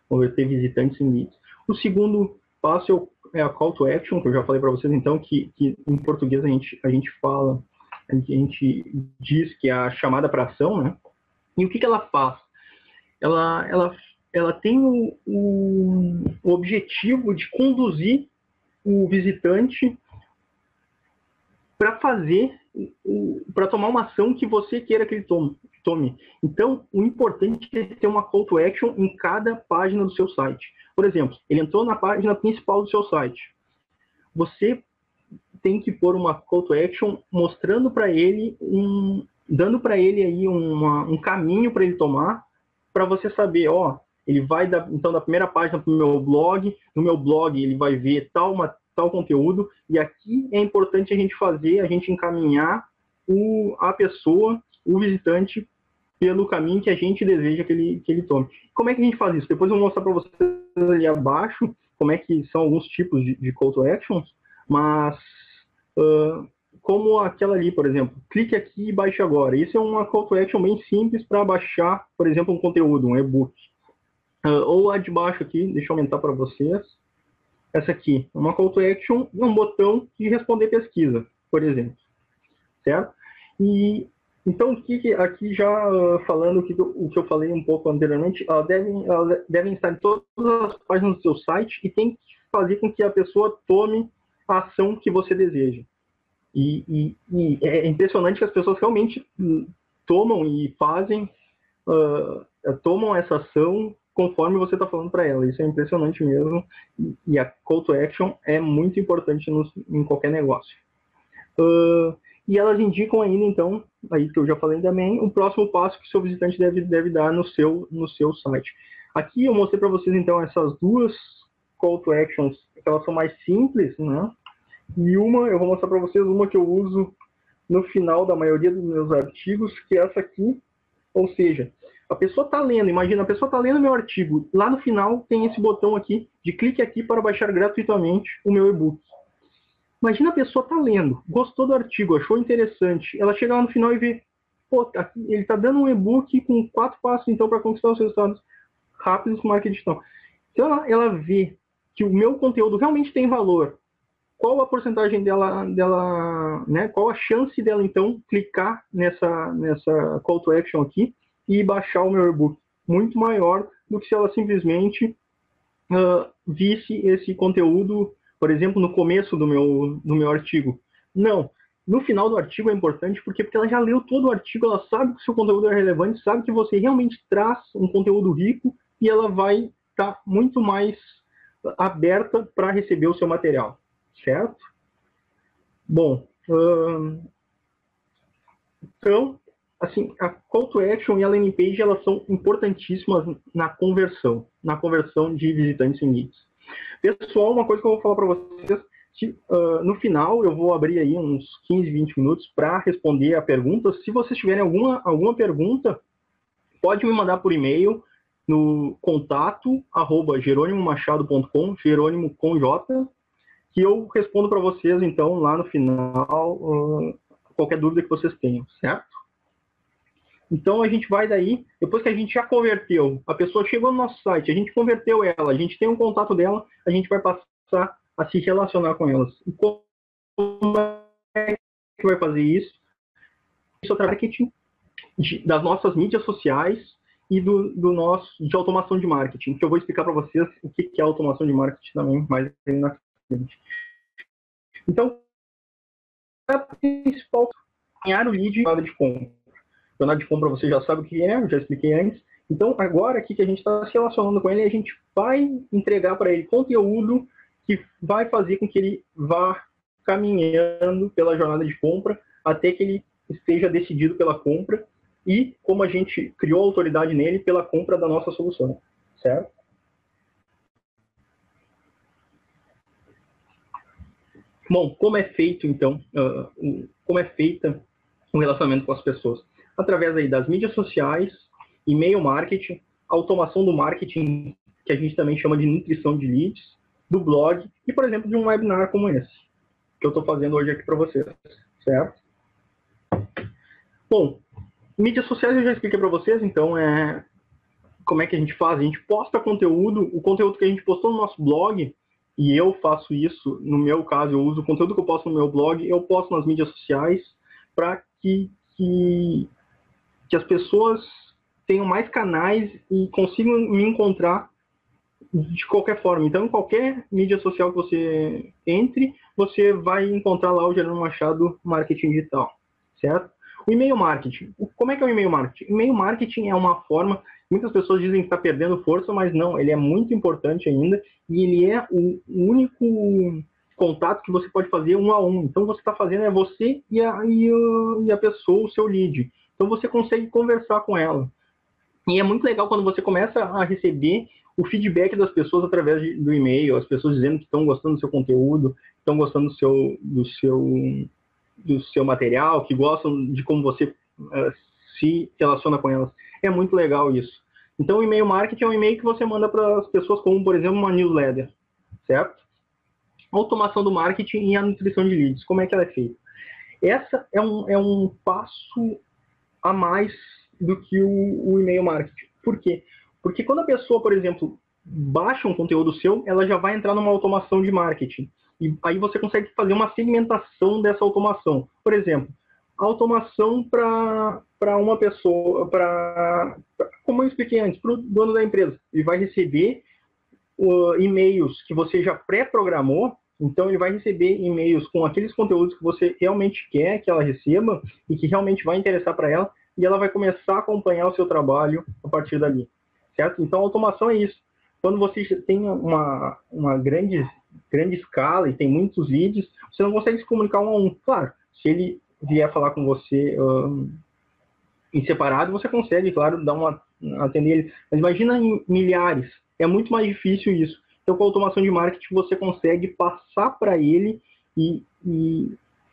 converter visitantes em leads. O segundo passo é a call to action, que eu já falei para vocês, então, que em português a gente fala, a gente diz que é a chamada para ação, né? E o que ela faz? Ela tem o objetivo de conduzir o visitante para tomar uma ação que você queira que ele tome. Então, o importante é ter uma call to action em cada página do seu site. Por exemplo, ele entrou na página principal do seu site. Você tem que pôr uma call to action mostrando para ele, dando para ele aí um caminho para ele tomar, para você saber, ele vai então da primeira página para o meu blog, no meu blog ele vai ver tal conteúdo, e aqui é importante a gente encaminhar a pessoa, o visitante, pelo caminho que a gente deseja que ele tome. Como é que a gente faz isso? Depois eu vou mostrar para vocês ali abaixo como é que são alguns tipos de call to actions, mas como aquela ali, por exemplo, clique aqui e baixe agora. Isso é uma call to action bem simples para baixar, por exemplo, um conteúdo, um e-book. Ou a de baixo aqui, deixa eu aumentar para vocês. Essa aqui, uma call to action, um botão de responder pesquisa, por exemplo. Certo? E então, aqui já falando o que eu falei um pouco anteriormente, elas devem estar em todas as páginas do seu site e tem que fazer com que a pessoa tome a ação que você deseja. E é impressionante que as pessoas realmente tomam e fazem, tomam essa ação conforme você está falando para ela. Isso é impressionante mesmo. E a call to action é muito importante em qualquer negócio. E elas indicam ainda, então, aí que eu já falei também, o próximo passo que o seu visitante deve dar no seu site. Aqui eu mostrei para vocês, então, essas duas call to actions, que elas são mais simples, né? E eu vou mostrar para vocês uma que eu uso no final da maioria dos meus artigos, que é essa aqui. Ou seja, a pessoa está lendo, imagina, a pessoa está lendo meu artigo, lá no final tem esse botão aqui, de clique aqui para baixar gratuitamente o meu e-book. Imagina a pessoa está lendo, gostou do artigo, achou interessante, ela chega lá no final e vê, aqui, ele está dando um e-book com 4 passos, então, para conquistar os resultados rápidos com marketing digital. Então, ela vê que o meu conteúdo realmente tem valor. Qual a porcentagem dela, né? Qual a chance dela, então, clicar nessa call to action aqui e baixar o meu e-book? Muito maior do que se ela simplesmente visse esse conteúdo, por exemplo, no começo do meu artigo. Não. No final do artigo é importante porque ela já leu todo o artigo, ela sabe que o seu conteúdo é relevante, sabe que você realmente traz um conteúdo rico e ela vai estar muito mais aberta para receber o seu material. Certo? Bom, então, assim, a call to action e a landing page, elas são importantíssimas na conversão de visitantes em leads. Pessoal, uma coisa que eu vou falar para vocês, no final eu vou abrir aí uns 15, 20 minutos para responder a pergunta. Se vocês tiverem alguma pergunta, pode me mandar por e-mail no contato@jeronimomachado.com, Jerônimo com J, que eu respondo para vocês, então, lá no final, qualquer dúvida que vocês tenham, certo? Então, a gente vai daí, depois que a gente já converteu, a pessoa chegou no nosso site, a gente converteu ela, a gente tem um contato dela, a gente vai passar a se relacionar com elas. E como é que vai fazer isso? Isso é o marketing das nossas mídias sociais e de automação de marketing, que eu vou explicar para vocês o que é automação de marketing também mais na frente. Então, a principal é ganhar o lead de compra. Jornada de compra você já sabe o que é, eu já expliquei antes. Então, agora aqui que a gente está se relacionando com ele, a gente vai entregar para ele conteúdo que vai fazer com que ele vá caminhando pela jornada de compra até que ele esteja decidido pela compra e, como a gente criou autoridade nele, pela compra da nossa solução, certo? Bom, como é feito, então, como é feita o relacionamento com as pessoas? Através aí das mídias sociais, e-mail marketing, automação do marketing, que a gente também chama de nutrição de leads, do blog e, por exemplo, de um webinar como esse, que eu estou fazendo hoje aqui para vocês, certo? Bom, mídias sociais eu já expliquei para vocês, então, como é que a gente faz? A gente posta conteúdo, o conteúdo que a gente postou no nosso blog, e eu faço isso, no meu caso, eu uso o conteúdo que eu posto no meu blog, eu posto nas mídias sociais para que as pessoas tenham mais canais e consigam me encontrar de qualquer forma. Então, em qualquer mídia social que você entre, você vai encontrar lá o Jerônimo Machado Marketing Digital, certo? O e-mail marketing. Como é que é o e-mail marketing? E-mail marketing é uma forma, muitas pessoas dizem que está perdendo força, mas não, ele é muito importante ainda e ele é o único contato que você pode fazer um a um. Então, você está fazendo é você e a pessoa, o seu lead. Então, você consegue conversar com ela. E é muito legal quando você começa a receber o feedback das pessoas através do e-mail, as pessoas dizendo que estão gostando do seu conteúdo, estão gostando do seu material, que gostam de como você se relaciona com elas. É muito legal isso. Então, o e-mail marketing é um e-mail que você manda para as pessoas como, por exemplo, uma newsletter, certo? Automação do marketing e a nutrição de leads. Como é que ela é feita? Essa é um passo a mais do que o e-mail marketing. Por quê? Porque quando a pessoa, por exemplo, baixa um conteúdo seu, ela já vai entrar numa automação de marketing. E aí você consegue fazer uma segmentação dessa automação. Por exemplo, automação para uma pessoa, como eu expliquei antes, para o dono da empresa. Ele vai receber e-mails que você já pré-programou, então ele vai receber e-mails com aqueles conteúdos que você realmente quer que ela receba e que realmente vai interessar para ela, e ela vai começar a acompanhar o seu trabalho a partir dali, certo? Então, a automação é isso. Quando você tem uma grande escala e tem muitos leads, você não consegue se comunicar um a um. Claro, se ele vier falar com você em separado, você consegue, claro, atender ele. Mas imagina em milhares. É muito mais difícil isso. Então, com a automação de marketing, você consegue passar para ele e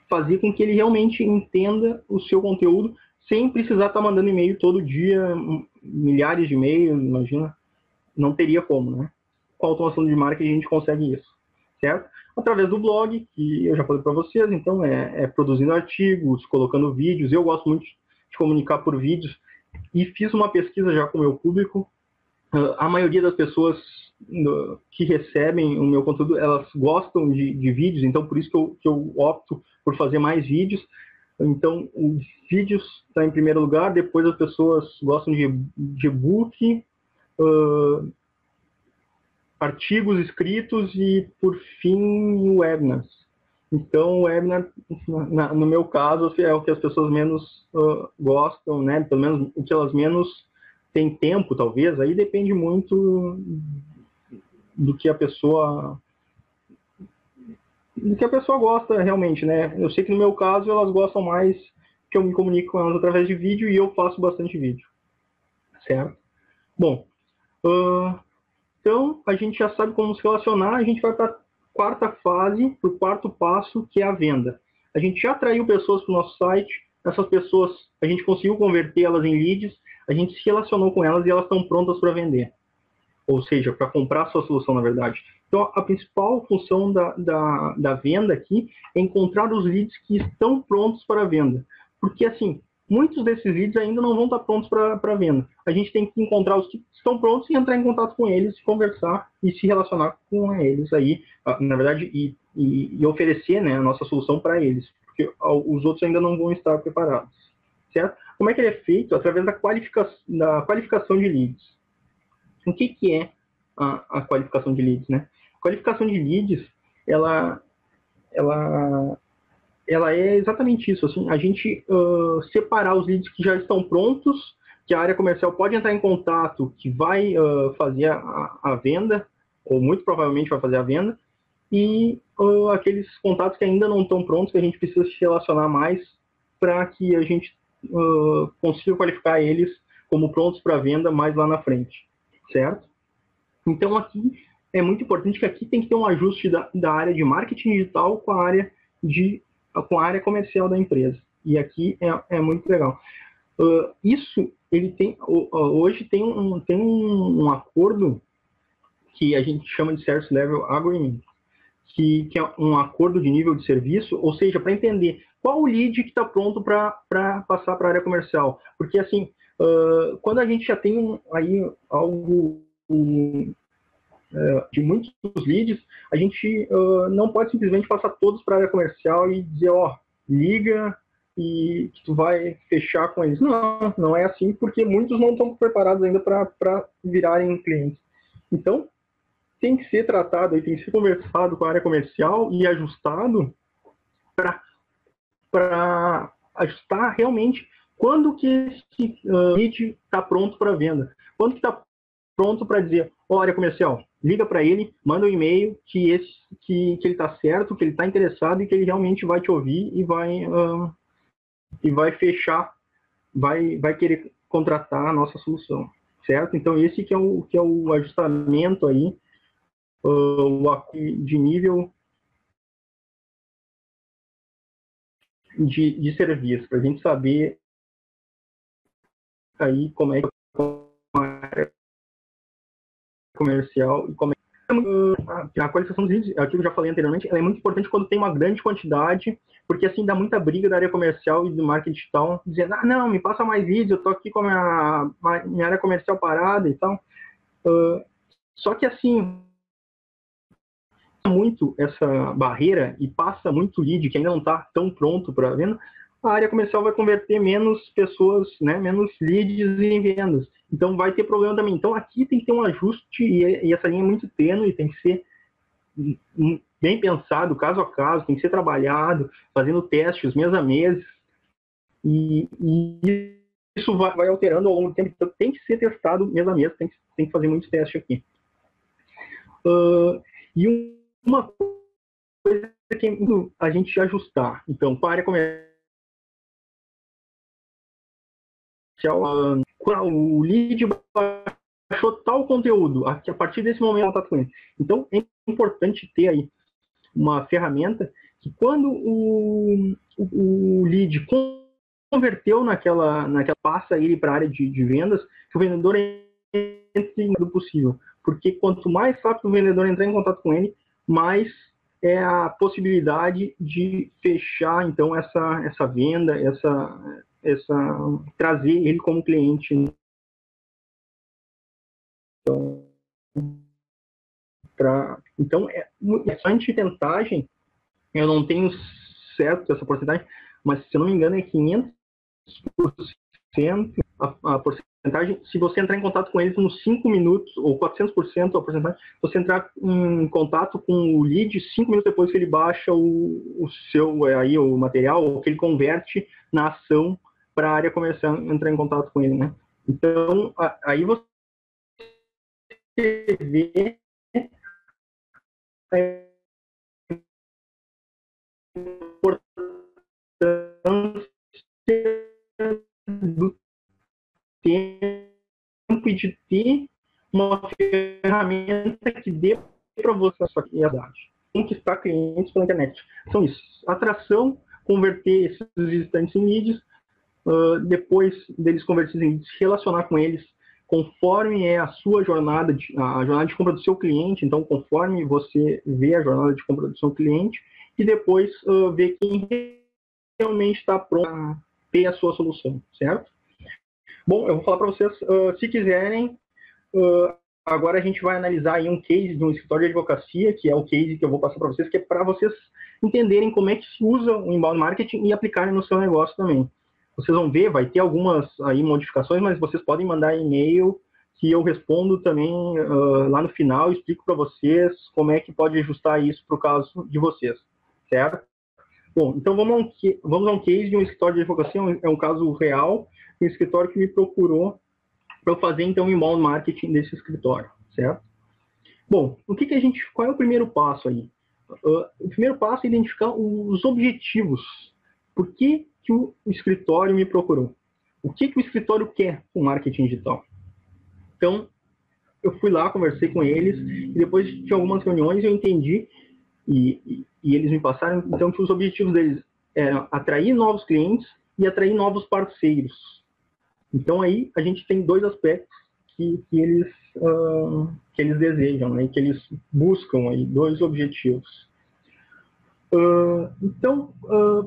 fazer com que ele realmente entenda o seu conteúdo sem precisar estar mandando e-mail todo dia, milhares de e-mails, imagina. Não teria como, né? Com a automação de marketing, a gente consegue isso, certo? Através do blog, que eu já falei para vocês, então produzindo artigos, colocando vídeos. Eu gosto muito de comunicar por vídeos e fiz uma pesquisa já com o meu público. A maioria das pessoas que recebem o meu conteúdo, elas gostam de vídeos, então por isso que eu opto por fazer mais vídeos. Então, os vídeos estão em primeiro lugar, depois as pessoas gostam de e-book, artigos escritos e, por fim, webinars. Então, o webinar, no meu caso, é o que as pessoas menos gostam, né? Pelo menos o que elas menos têm tempo, talvez. Aí depende muito do que a pessoa gosta realmente, né? Eu sei que no meu caso elas gostam mais que eu me comunico com elas através de vídeo e eu faço bastante vídeo, certo? Bom, então a gente já sabe como se relacionar, a gente vai para a quarta fase, para o quarto passo, que é a venda. A gente já atraiu pessoas para o nosso site, essas pessoas, a gente conseguiu converter elas em leads, a gente se relacionou com elas e elas estão prontas para vender. Ou seja, para comprar a sua solução, na verdade. Então, a principal função da venda aqui é encontrar os leads que estão prontos para a venda. Porque, assim, muitos desses leads ainda não vão estar prontos para a venda. A gente tem que encontrar os que estão prontos e entrar em contato com eles, conversar e se relacionar com eles aí, na verdade, e oferecer, né, a nossa solução para eles. Porque os outros ainda não vão estar preparados. Certo? Como é que ele é feito? Através da qualificação de leads. O que é a qualificação de leads, né? A qualificação de leads, ela é exatamente isso, assim, a gente separar os leads que já estão prontos, que a área comercial pode entrar em contato, que vai fazer a venda, ou muito provavelmente vai fazer a venda, e aqueles contatos que ainda não estão prontos, que a gente precisa se relacionar mais para que a gente consiga qualificar eles como prontos para venda mais lá na frente, certo? Então, aqui é muito importante que aqui tem que ter um ajuste da área de marketing digital com a área comercial da empresa. E aqui é muito legal. Isso, ele tem, hoje tem um acordo que a gente chama de Service Level Agreement, que é um acordo de nível de serviço, ou seja, para entender qual o lead que está pronto para passar para a área comercial. Porque, assim, quando a gente já tem aí algo de muitos leads, a gente não pode simplesmente passar todos para a área comercial e dizer, liga e que tu vai fechar com eles. Não é assim, porque muitos não estão preparados ainda para virarem clientes. Então, tem que ser tratado, tem que ser conversado com a área comercial e ajustado para ajustar realmente quando que esse lead está pronto para venda. Quando que está pronto para dizer, área comercial, liga para ele, manda um e-mail que ele está certo, que ele está interessado e que ele realmente vai te ouvir e vai fechar, vai querer contratar a nossa solução, certo? Então esse que é o ajustamento aí de nível de serviço, para a gente saber aí como é que é comercial e como é a qualificação dos leads, aquilo que eu já falei anteriormente, ela é muito importante quando tem uma grande quantidade, porque assim dá muita briga da área comercial e do marketing digital, dizendo, não, me passa mais leads, eu tô aqui com a minha área comercial parada e tal. Só que assim, muito essa barreira e passa muito lead que ainda não está tão pronto para venda, a área comercial vai converter menos pessoas, né, menos leads em vendas. Então vai ter problema também. Então aqui tem que ter um ajuste e essa linha é muito tênue, tem que ser bem pensado, caso a caso, tem que ser trabalhado, fazendo testes mês a mês. E isso vai alterando ao longo do tempo. Então tem que ser testado mês a mês, tem que fazer muitos testes aqui. E uma coisa que é a gente ajustar. Então, para a área comercial, o lead baixou tal conteúdo, a partir desse momento está com ele. Então, é importante ter aí uma ferramenta que quando o lead converteu naquela passa ele para a área de vendas, que o vendedor entre do possível. Porque quanto mais rápido o vendedor entrar em contato com ele, mais é a possibilidade de fechar então essa venda, trazer ele como cliente. Então bastante tentagem, eu não tenho certo essa porcentagem, mas se eu não me engano é 500% a porcentagem, se você entrar em contato com eles nos 5 minutos, ou 400% a porcentagem, você entrar em contato com o lead 5 minutos depois que ele baixa o seu aí, o material, ou que ele converte na ação para a área comercial entrar em contato com ele, né? Então, aí você vê a importância tempo e de ter uma ferramenta que dê para você essa realidade. Conquistar clientes pela internet. São isso. Atração, converter esses visitantes em leads, depois deles converterem em leads, se relacionar com eles conforme é a sua jornada, a jornada de compra do seu cliente, então conforme você vê a jornada de compra do seu cliente, e depois ver quem realmente está pronto a ter a sua solução, certo? Bom, eu vou falar para vocês, se quiserem, agora a gente vai analisar aí um case de um escritório de advocacia, que é o case que eu vou passar para vocês, que é para vocês entenderem como é que se usa o inbound marketing e aplicarem no seu negócio também. Vocês vão ver, vai ter algumas aí modificações, mas vocês podem mandar e-mail que eu respondo também lá no final e explico para vocês como é que pode ajustar isso para o caso de vocês, certo? Bom, então vamos a um case de um escritório de advocacia, é um caso real, um escritório que me procurou para eu fazer então o inbound marketing desse escritório, certo? Bom, qual é o primeiro passo aí? O primeiro passo é identificar os objetivos. Por que o escritório me procurou? O que o escritório quer com marketing digital? Então, eu fui lá, conversei com eles, e depois de algumas reuniões eu entendi, e eles me passaram, então, que os objetivos deles eram atrair novos clientes e atrair novos parceiros. Então, aí, a gente tem dois aspectos que eles desejam, né, que eles buscam, aí, dois objetivos. Então,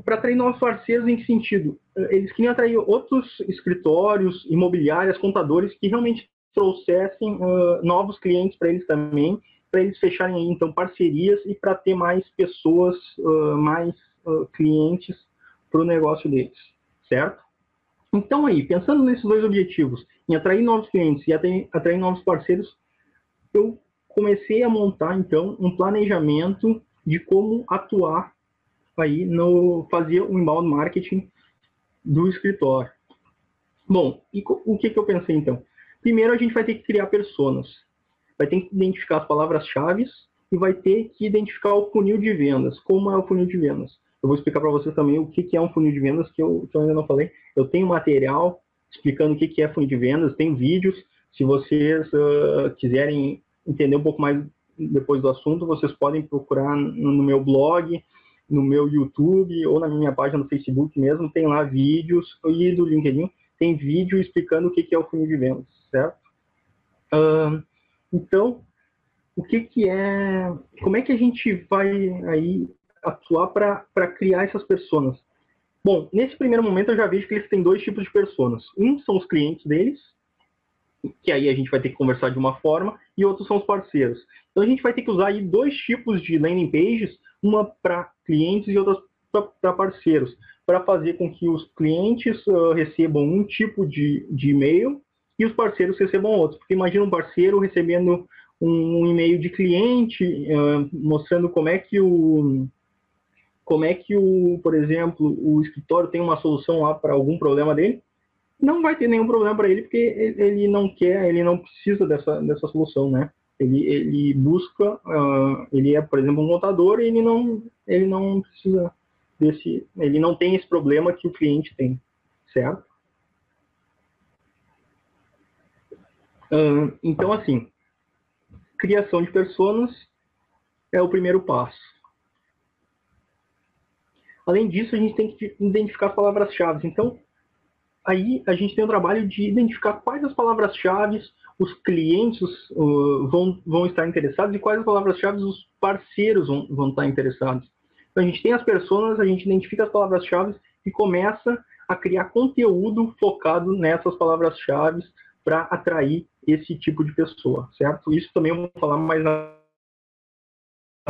para atrair novos parceiros, em que sentido? Eles queriam atrair outros escritórios, imobiliárias, contadores que realmente trouxessem novos clientes para eles também, para eles fecharem aí, então, parcerias e para ter mais pessoas, mais clientes para o negócio deles, certo? Então, aí, pensando nesses dois objetivos, em atrair novos clientes e atrair novos parceiros, eu comecei a montar, então, um planejamento de como atuar aí fazer o inbound marketing do escritório. Bom, e o que eu pensei então? Primeiro a gente vai ter que criar personas, vai ter que identificar as palavras-chave e vai ter que identificar o funil de vendas. Como é o funil de vendas? Eu vou explicar para vocês também o que é um funil de vendas, que eu ainda não falei. Eu tenho material explicando o que é funil de vendas, tem vídeos. Se vocês quiserem entender um pouco mais depois do assunto, vocês podem procurar no meu blog, no meu YouTube ou na minha página no Facebook mesmo, tem lá vídeos, e do LinkedIn tem vídeo explicando o que é o funil de vendas, certo? Então, como é que a gente vai aí atuar para criar essas personas? Bom, nesse primeiro momento eu já vejo que eles têm dois tipos de personas. Um são os clientes deles, que aí a gente vai ter que conversar de uma forma, e outros são os parceiros. Então a gente vai ter que usar aí dois tipos de landing pages, uma para clientes e outra para parceiros, para fazer com que os clientes recebam um tipo de e-mail e os parceiros recebam outros. Porque imagina um parceiro recebendo um e-mail de cliente mostrando como é que por exemplo, o escritório tem uma solução lá para algum problema dele. Não vai ter nenhum problema para ele, porque ele não quer, ele não precisa dessa solução, né? Ele busca, ele é, por exemplo, um contador e ele não precisa ele não tem esse problema que o cliente tem, certo? Então, assim, criação de personas é o primeiro passo. Além disso, a gente tem que identificar as palavras-chave. Então, aí a gente tem o trabalho de identificar quais as palavras-chave os clientes vão estar interessados e quais as palavras-chave os parceiros vão estar interessados. Então, a gente tem as pessoas, a gente identifica as palavras-chave e começa a criar conteúdo focado nessas palavras-chave para atrair esse tipo de pessoa, certo? Isso também eu vou falar mais na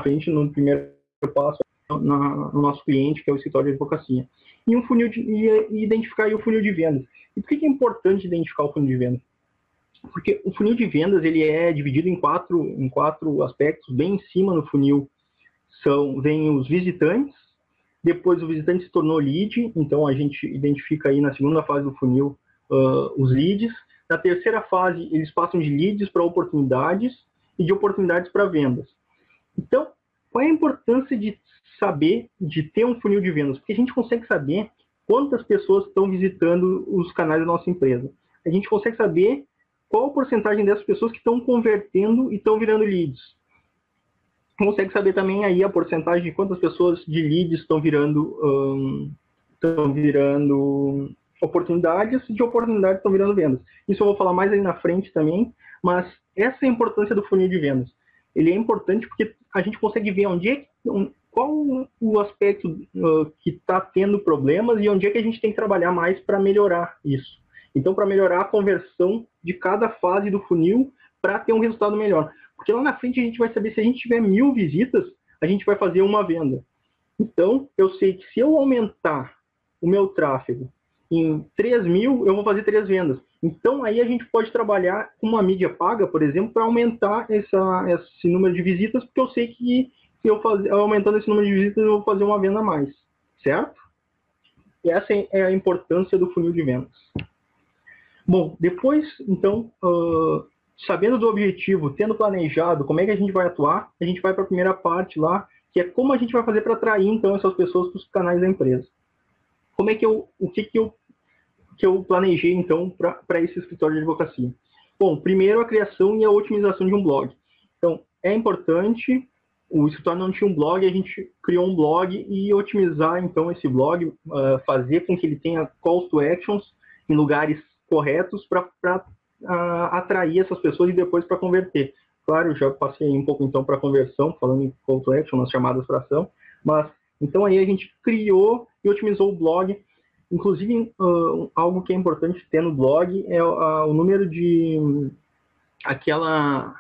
frente, no primeiro passo, no nosso cliente, que é o escritório de advocacia. E identificar aí o funil de vendas. E por que é importante identificar o funil de vendas? Porque o funil de vendas ele é dividido em quatro aspectos. Bem em cima no funil vem os visitantes, depois o visitante se tornou lead, então a gente identifica aí na segunda fase do funil os leads. Na terceira fase, eles passam de leads para oportunidades e de oportunidades para vendas. Então, qual é a importância de saber, de ter um funil de vendas? Porque a gente consegue saber quantas pessoas estão visitando os canais da nossa empresa. a gente consegue saber qual a porcentagem dessas pessoas que estão convertendo e estão virando leads. Consegue saber também aí a porcentagem de quantas pessoas de leads estão virando oportunidades e de oportunidades estão virando vendas. Isso eu vou falar mais aí na frente também, mas essa é a importância do funil de vendas. Ele é importante porque a gente consegue ver qual o aspecto que está tendo problemas e onde é que a gente tem que trabalhar mais para melhorar isso. Então, para melhorar a conversão de cada fase do funil para ter um resultado melhor. Porque lá na frente a gente vai saber, se a gente tiver 1000 visitas, a gente vai fazer uma venda. Então, eu sei que se eu aumentar o meu tráfego em 3.000, eu vou fazer 3 vendas. Então, aí a gente pode trabalhar com uma mídia paga, por exemplo, para aumentar esse número de visitas, porque eu sei que se eu aumentando esse número de visitas, eu vou fazer uma venda a mais, certo? E essa é a importância do funil de vendas. Bom, depois, então, sabendo do objetivo, tendo planejado como é que a gente vai atuar, a gente vai para a primeira parte lá, que é como a gente vai fazer para atrair, então, essas pessoas para os canais da empresa. O que eu planejei, então, para esse escritório de advocacia? Bom, primeiro a criação e a otimização de um blog. Então, é importante, o escritório não tinha um blog, a gente criou um blog e otimizar, então, esse blog, fazer com que ele tenha calls to actions em lugares corretos para atrair essas pessoas e depois para converter. Claro, já passei um pouco, então, para conversão, falando em call to action, nas chamadas para ação, mas, então, aí a gente criou e otimizou o blog. Inclusive, algo que é importante ter no blog é o número de aquela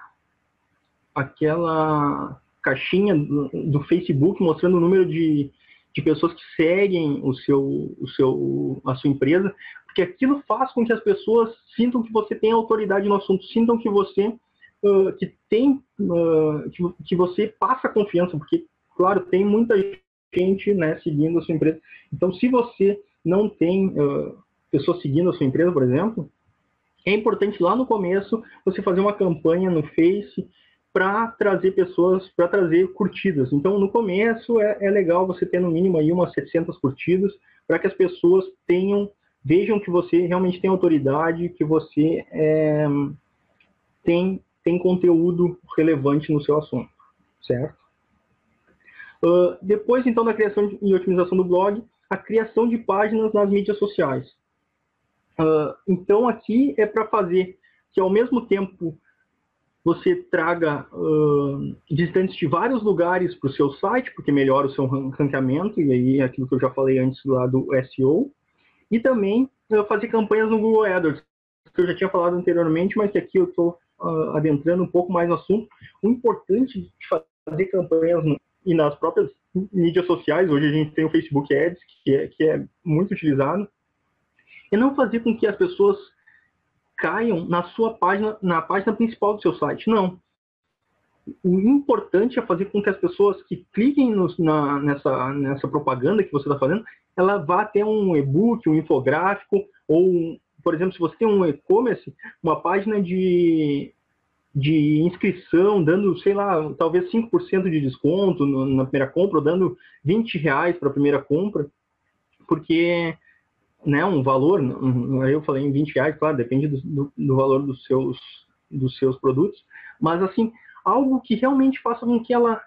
caixinha do Facebook mostrando o número de pessoas que seguem a sua empresa, porque aquilo faz com que as pessoas sintam que você tem autoridade no assunto, sintam que você que você passa confiança, porque, claro, tem muita gente, né, seguindo a sua empresa. Então, se você não tem pessoas seguindo a sua empresa, por exemplo, é importante lá no começo você fazer uma campanha no Face para trazer pessoas, para trazer curtidas. Então, no começo é legal você ter no mínimo aí umas 700 curtidas para que as pessoas vejam que você realmente tem autoridade, que você tem conteúdo relevante no seu assunto, certo? Depois, então, da criação e otimização do blog, a criação de páginas nas mídias sociais. Então, aqui é para fazer que, ao mesmo tempo, você traga visitantes de vários lugares para o seu site, porque melhora o seu ranqueamento, e aí é aquilo que eu já falei antes lá do SEO, e também fazer campanhas no Google AdWords, que eu já tinha falado anteriormente, mas que aqui eu estou adentrando um pouco mais no assunto. O importante de fazer campanhas e nas próprias mídias sociais, hoje a gente tem o Facebook Ads, que é muito utilizado, é não fazer com que as pessoas caiam na sua página, na página principal do seu site. Não. O importante é fazer com que as pessoas que cliquem nessa propaganda que você está fazendo, ela vá até um e-book, um infográfico, ou, por exemplo, se você tem um e-commerce, uma página de inscrição, dando, sei lá, talvez 5% de desconto na primeira compra, ou dando R$20 para a primeira compra, porque, né, um valor, eu falei em R$20, claro, depende do valor dos seus produtos, mas, assim, algo que realmente faça com que ela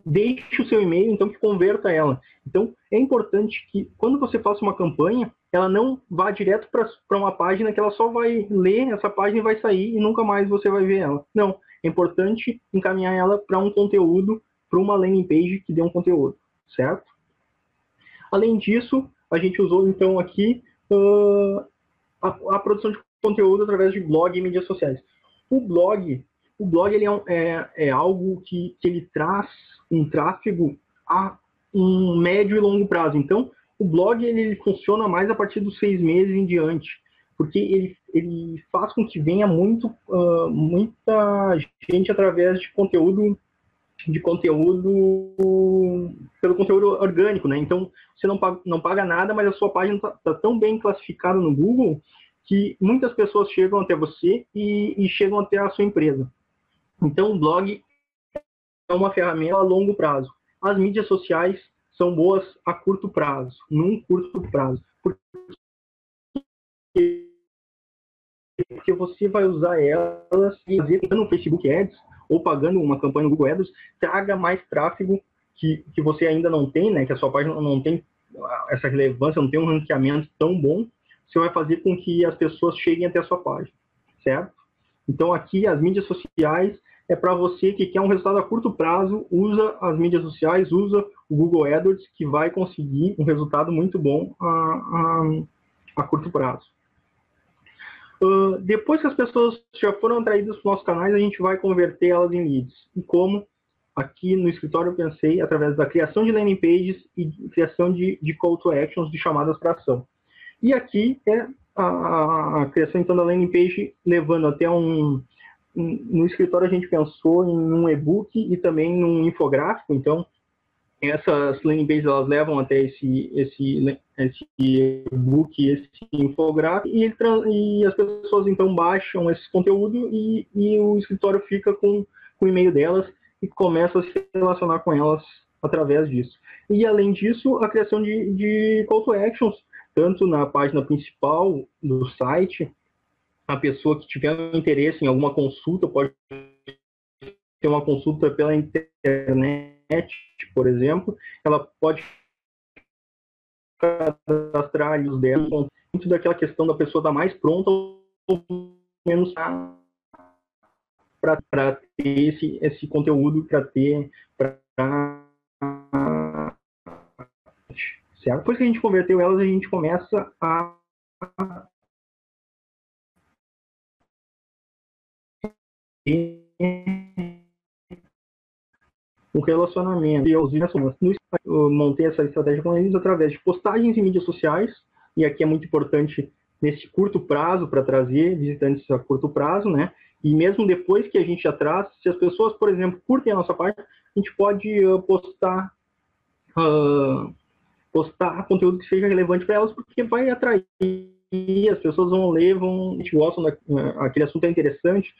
deixe o seu e-mail, então que converta ela. Então, é importante que, quando você faça uma campanha, ela não vá direto para uma página que ela só vai ler essa página e vai sair e nunca mais você vai ver ela. Não, é importante encaminhar ela para um conteúdo, para uma landing page que dê um conteúdo, certo? Além disso, a gente usou, então, aqui a produção de conteúdo através de blog e mídias sociais. O blog ele é algo que ele traz um tráfego a um médio e longo prazo. Então, o blog ele funciona mais a partir dos 6 meses em diante, porque ele faz com que venha muita gente através de conteúdo pelo conteúdo orgânico, né? Então, você não paga nada, mas a sua página está tão bem classificada no Google que muitas pessoas chegam até você e chegam até a sua empresa. Então, o blog é uma ferramenta a longo prazo. As mídias sociais são boas a curto prazo, num curto prazo. Porque você vai usar elas e fazer no Facebook Ads ou pagando uma campanha no Google Ads, traga mais tráfego que você ainda não tem, né? Que a sua página não tem essa relevância, não tem um ranqueamento tão bom, você vai fazer com que as pessoas cheguem até a sua página, certo? Então aqui as mídias sociais é para você que quer um resultado a curto prazo, usa as mídias sociais, usa o Google AdWords, que vai conseguir um resultado muito bom a curto prazo. Depois que as pessoas já foram atraídas para os nossos canais, a gente vai converter elas em leads. E como aqui no escritório eu pensei, através da criação de landing pages e criação de call to actions, de chamadas para ação. E aqui é a criação então da landing page, levando até no escritório a gente pensou em um e-book e também num infográfico. Então essas landing pages elas levam até esse e-book, esse infográfico, e as pessoas então baixam esse conteúdo e o escritório fica com o e-mail delas e começa a se relacionar com elas através disso. E além disso, a criação de call to actions, tanto na página principal do site, a pessoa que tiver interesse em alguma consulta pode ter uma consulta pela internet, por exemplo, ela pode cadastrar ali os dela dentro daquela questão da pessoa estar mais pronta ou menos para ter esse conteúdo, certo? Depois que a gente converteu elas, a gente começa a o relacionamento. E eu montei essa estratégia com eles através de postagens em mídias sociais, e aqui é muito importante nesse curto prazo, para trazer visitantes a curto prazo, né? E mesmo depois que a gente já traz, se as pessoas, por exemplo, curtem a nossa página, a gente pode postar conteúdo que seja relevante para elas, porque vai atrair, as pessoas vão ler, gostam aquele assunto é interessante,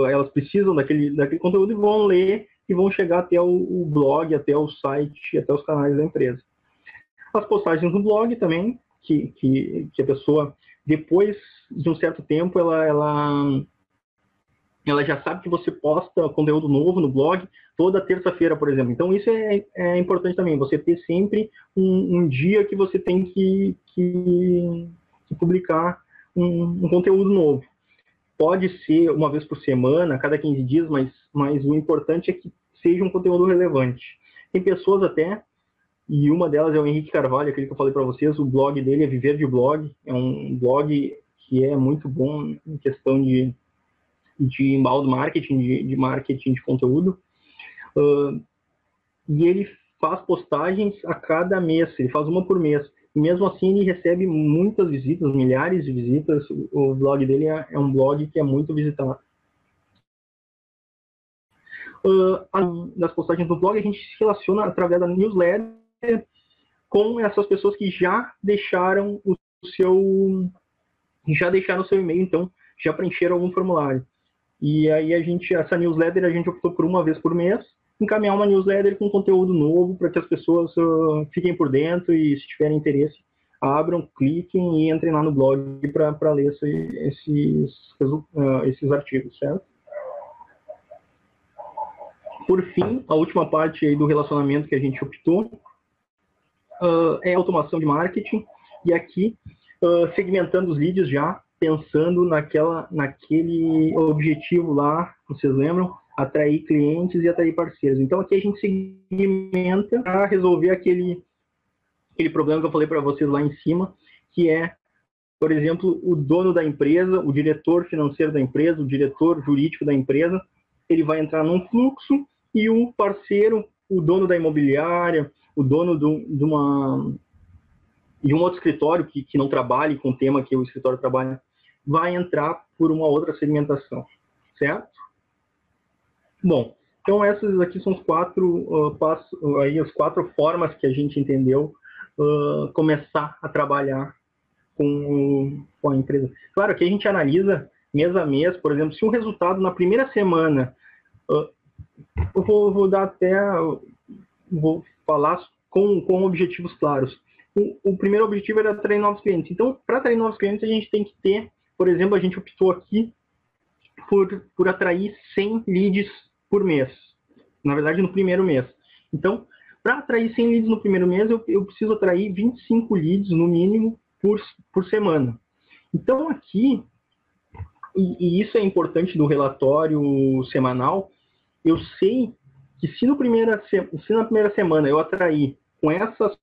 elas precisam daquele conteúdo e vão ler e vão chegar até o blog, até o site, até os canais da empresa. As postagens no blog também, que a pessoa, depois de um certo tempo, ela já sabe que você posta conteúdo novo no blog toda terça-feira, por exemplo. Então, isso é importante também, você ter sempre um dia que você tem que publicar um conteúdo novo. Pode ser uma vez por semana, a cada 15 dias, mas o importante é que seja um conteúdo relevante. Tem pessoas até, e uma delas é o Henrique Carvalho, aquele que eu falei para vocês, o blog dele é Viver de Blog, é um blog que é muito bom em questão de inbound marketing, de marketing de conteúdo, e ele faz postagens a cada mês, ele faz uma por mês, e mesmo assim ele recebe muitas visitas, milhares de visitas. O blog dele é um blog que é muito visitado. Das postagens do blog, a gente se relaciona através da newsletter com essas pessoas que já deixaram o seu e-mail, então já preencheram algum formulário. E aí essa newsletter a gente optou por uma vez por mês, encaminhar uma newsletter com conteúdo novo para que as pessoas fiquem por dentro e, se tiverem interesse, abram, cliquem e entrem lá no blog para ler esses artigos, certo? Por fim, a última parte aí do relacionamento que a gente optou é a automação de marketing, e aqui segmentando os leads já, pensando naquele objetivo lá, vocês lembram? Atrair clientes e atrair parceiros. Então aqui a gente segmenta para resolver aquele problema que eu falei para vocês lá em cima, que é, por exemplo, o dono da empresa, o diretor financeiro da empresa, o diretor jurídico da empresa, ele vai entrar num fluxo, e o parceiro, o dono da imobiliária, o dono de um outro escritório que não trabalhe com o tema que o escritório trabalha, vai entrar por uma outra segmentação, certo? Bom, então essas aqui são os as 4 formas que a gente entendeu começar a trabalhar com a empresa. Claro que a gente analisa mês a mês, por exemplo, se um resultado na primeira semana, eu vou falar com objetivos claros. O primeiro objetivo era atrair novos clientes. Então, para atrair novos clientes, a gente tem que ter, por exemplo, a gente optou aqui por atrair 100 leads por mês. Na verdade, no primeiro mês. Então, para atrair 100 leads no primeiro mês, eu preciso atrair 25 leads, no mínimo, por semana. Então, aqui, e isso é importante do relatório semanal, eu sei que se na primeira semana eu atrair com essas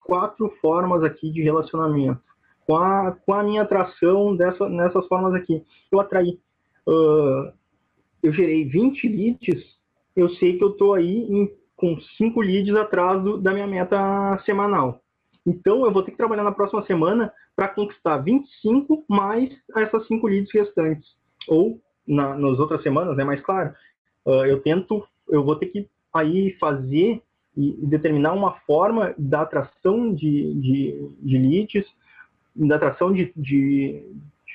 4 formas aqui de relacionamento, com a minha atração nessas formas aqui, eu atraí, eu gerei 20 leads, eu sei que eu estou aí com 5 leads atrás da minha meta semanal. Então, eu vou ter que trabalhar na próxima semana para conquistar 25 mais essas 5 leads restantes. Ou, nas outras semanas, é mais claro, eu vou ter que aí fazer e determinar uma forma da atração de leads, da atração de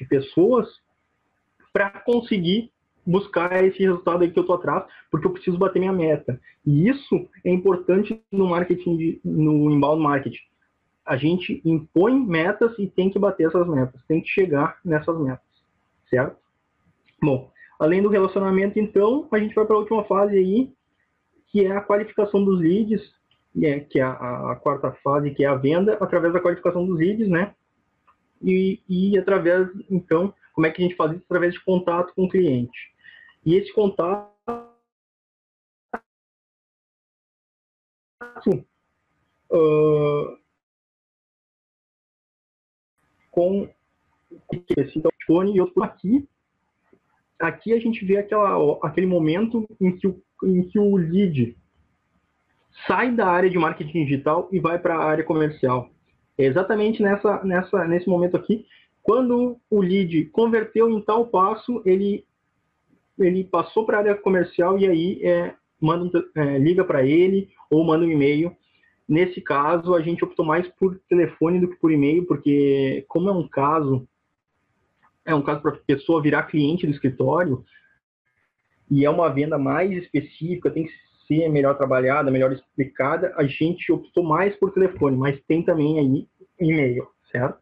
pessoas para conseguir buscar esse resultado aí que eu estou atrás, porque eu preciso bater minha meta. E isso é importante no marketing, no inbound marketing. A gente impõe metas e tem que bater essas metas, tem que chegar nessas metas, certo? Bom, além do relacionamento, então, a gente vai para a última fase aí, que é a qualificação dos leads, que é a quarta fase, que é a venda, através da qualificação dos leads, né? E através, então, como é que a gente faz isso? Através de contato com o cliente. E esse contato com esse telefone e outro aqui a gente vê aquele momento em que o lead sai da área de marketing digital e vai para a área comercial. É exatamente nesse momento aqui, quando o lead converteu em tal passo, ele passou para a área comercial e aí liga para ele ou manda um e-mail. Nesse caso, a gente optou mais por telefone do que por e-mail, porque como é um caso para a pessoa virar cliente do escritório e é uma venda mais específica, tem que ser melhor trabalhada, melhor explicada, a gente optou mais por telefone, mas tem também aí e-mail, certo?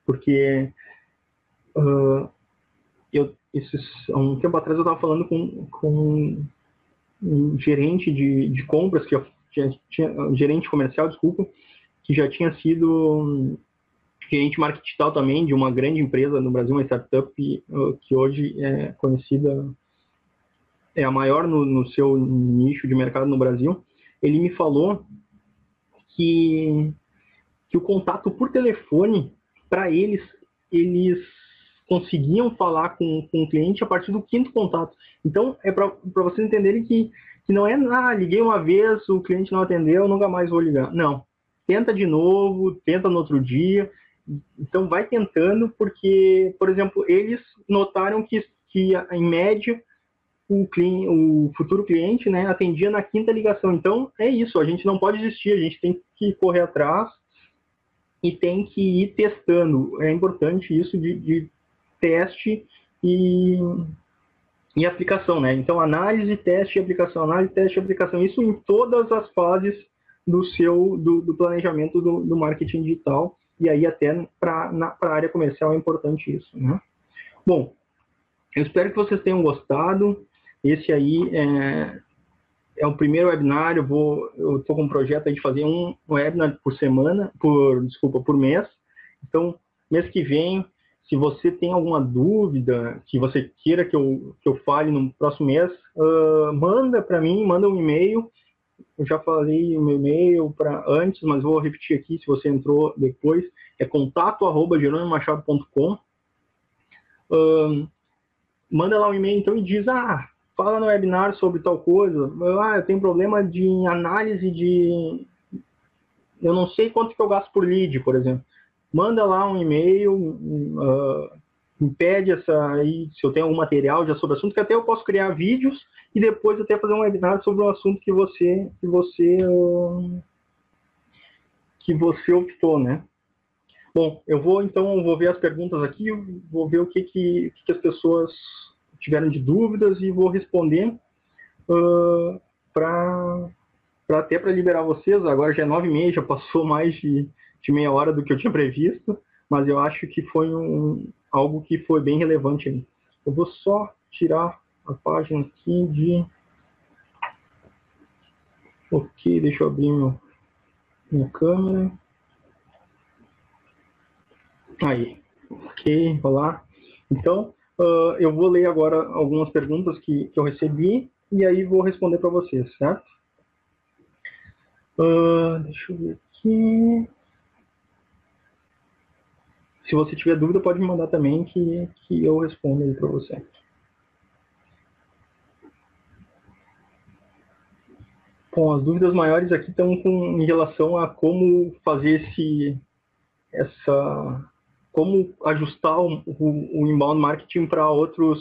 Porque há um tempo atrás eu estava falando com um gerente de compras, gerente comercial, desculpa, que já tinha sido gerente marketing digital também de uma grande empresa no Brasil, uma startup que hoje é conhecida, é a maior no seu nicho de mercado no Brasil. Ele me falou que o contato por telefone, para eles conseguiam falar com o cliente a partir do 5º contato. Então, é para vocês entenderem que não é, liguei uma vez, o cliente não atendeu, nunca mais vou ligar. Não. Tenta de novo, tenta no outro dia. Então, vai tentando, porque, por exemplo, eles notaram que em média, o futuro cliente, né, atendia na 5ª ligação. Então, é isso, a gente não pode desistir, a gente tem que correr atrás e tem que ir testando. É importante isso de teste e aplicação, né? Então, análise, teste e aplicação, análise, teste e aplicação. Isso em todas as fases do planejamento do marketing digital, e aí até para a área comercial é importante isso, né? Bom, eu espero que vocês tenham gostado. Esse aí é o primeiro webinar. Eu estou com um projeto aí de fazer um webinar por mês. Então, mês que vem, se você tem alguma dúvida que você queira que eu fale no próximo mês, manda para mim, manda um e-mail. Eu já falei o meu e-mail antes, mas vou repetir aqui se você entrou depois. É contato@jeronimomachado.com. Manda lá um e-mail então e diz, fala no webinar sobre tal coisa. Eu tenho problema de análise eu não sei quanto que eu gasto por lead, por exemplo. Manda lá um e-mail, me pede aí, se eu tenho algum material já sobre o assunto, que até eu posso criar vídeos e depois até fazer um webinar sobre o assunto que você optou, né? Bom, eu vou ver as perguntas aqui, vou ver o que as pessoas tiveram de dúvidas e vou responder para até para liberar vocês, agora já é 9h30, já passou mais de meia hora do que eu tinha previsto, mas eu acho que foi algo que foi bem relevante aí. Eu vou só tirar a página aqui de... Ok, deixa eu abrir minha câmera. Aí, ok, olá. Então, eu vou ler agora algumas perguntas que eu recebi e aí vou responder para vocês, certo? Deixa eu ver aqui. Se você tiver dúvida, pode me mandar também que eu respondo aí para você. Bom, as dúvidas maiores aqui estão em relação a como fazer como ajustar o inbound marketing para outros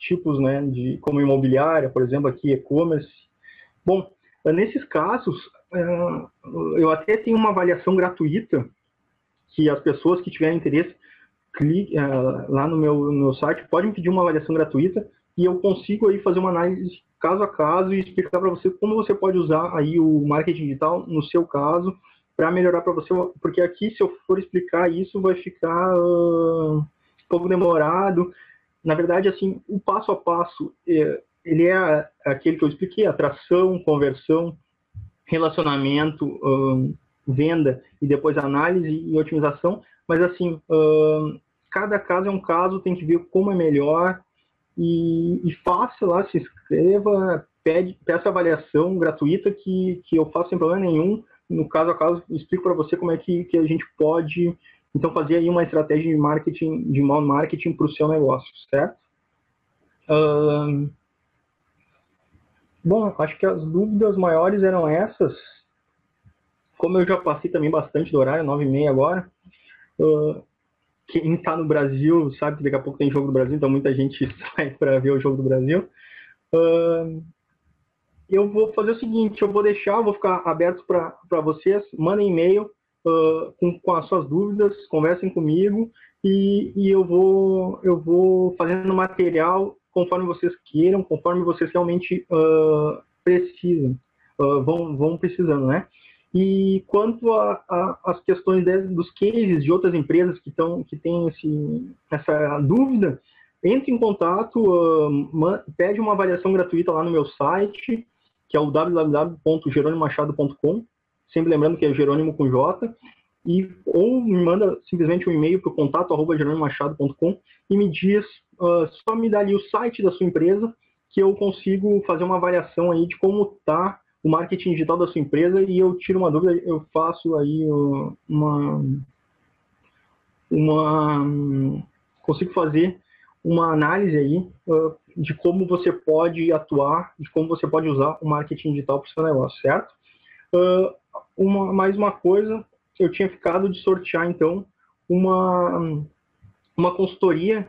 tipos, né, como imobiliária, por exemplo, aqui e-commerce. Bom, nesses casos, eu até tenho uma avaliação gratuita que as pessoas que tiverem interesse lá no meu site podem pedir uma avaliação gratuita e eu consigo aí fazer uma análise caso a caso e explicar para você como você pode usar aí o marketing digital no seu caso para melhorar para você, porque aqui se eu for explicar isso vai ficar um pouco demorado. Na verdade, assim, o passo a passo, ele é aquele que eu expliquei: atração, conversão, relacionamento, venda e depois análise e otimização. Mas, assim, cada caso é um caso, tem que ver como é melhor e faça lá, se inscreva, peça avaliação gratuita que eu faço sem problema nenhum. No caso a caso, explico para você como é que a gente pode, então, fazer aí uma estratégia de marketing, de inbound marketing para o seu negócio, certo? Bom, acho que as dúvidas maiores eram essas. Como eu já passei também bastante do horário, 9h30 agora, quem está no Brasil sabe que daqui a pouco tem jogo do Brasil, então muita gente sai para ver o jogo do Brasil. Eu vou fazer o seguinte, eu vou ficar aberto para vocês, mandem e-mail com as suas dúvidas, conversem comigo e eu vou fazendo material conforme vocês queiram, conforme vocês realmente precisem, vão precisando, né? E quanto às questões dos cases de outras empresas que têm essa dúvida, entre em contato, pede uma avaliação gratuita lá no meu site, que é o www.jeronimomachado.com, sempre lembrando que é Jerônimo com J, ou me manda simplesmente um e-mail para o contato@jeronimomachado.com e me diz, só me dá ali o site da sua empresa, que eu consigo fazer uma avaliação aí de como está o marketing digital da sua empresa e eu tiro uma dúvida, eu faço aí consigo fazer uma análise aí de como você pode atuar, de como você pode usar o marketing digital para o seu negócio, certo? Mais uma coisa, eu tinha ficado de sortear, então, uma consultoria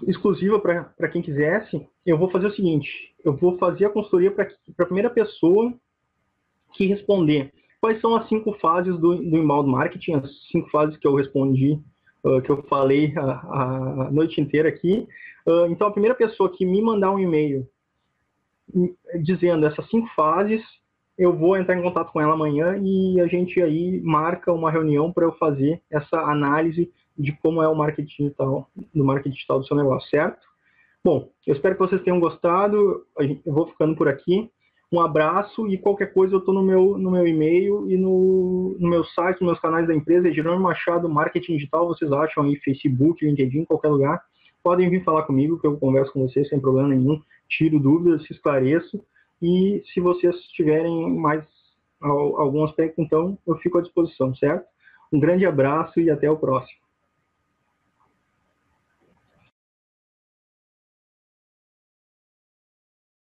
exclusiva para quem quisesse. Eu vou fazer o seguinte, eu vou fazer a consultoria para a primeira pessoa que responder quais são as 5 fases do inbound marketing, as 5 fases que eu respondi, que eu falei a noite inteira aqui. Então, a primeira pessoa que me mandar um e-mail dizendo essas 5 fases, eu vou entrar em contato com ela amanhã e a gente aí marca uma reunião para eu fazer essa análise de como é o marketing digital, do seu negócio, certo? Bom, eu espero que vocês tenham gostado, eu vou ficando por aqui. Um abraço e qualquer coisa eu estou no meu e-mail e no meu site, nos meus canais da empresa, é Jerônimo Machado Marketing Digital, vocês acham aí Facebook, LinkedIn, qualquer lugar. Podem vir falar comigo que eu converso com vocês sem problema nenhum, tiro dúvidas, esclareço. E se vocês tiverem mais algum aspecto, então, eu fico à disposição, certo? Um grande abraço e até o próximo.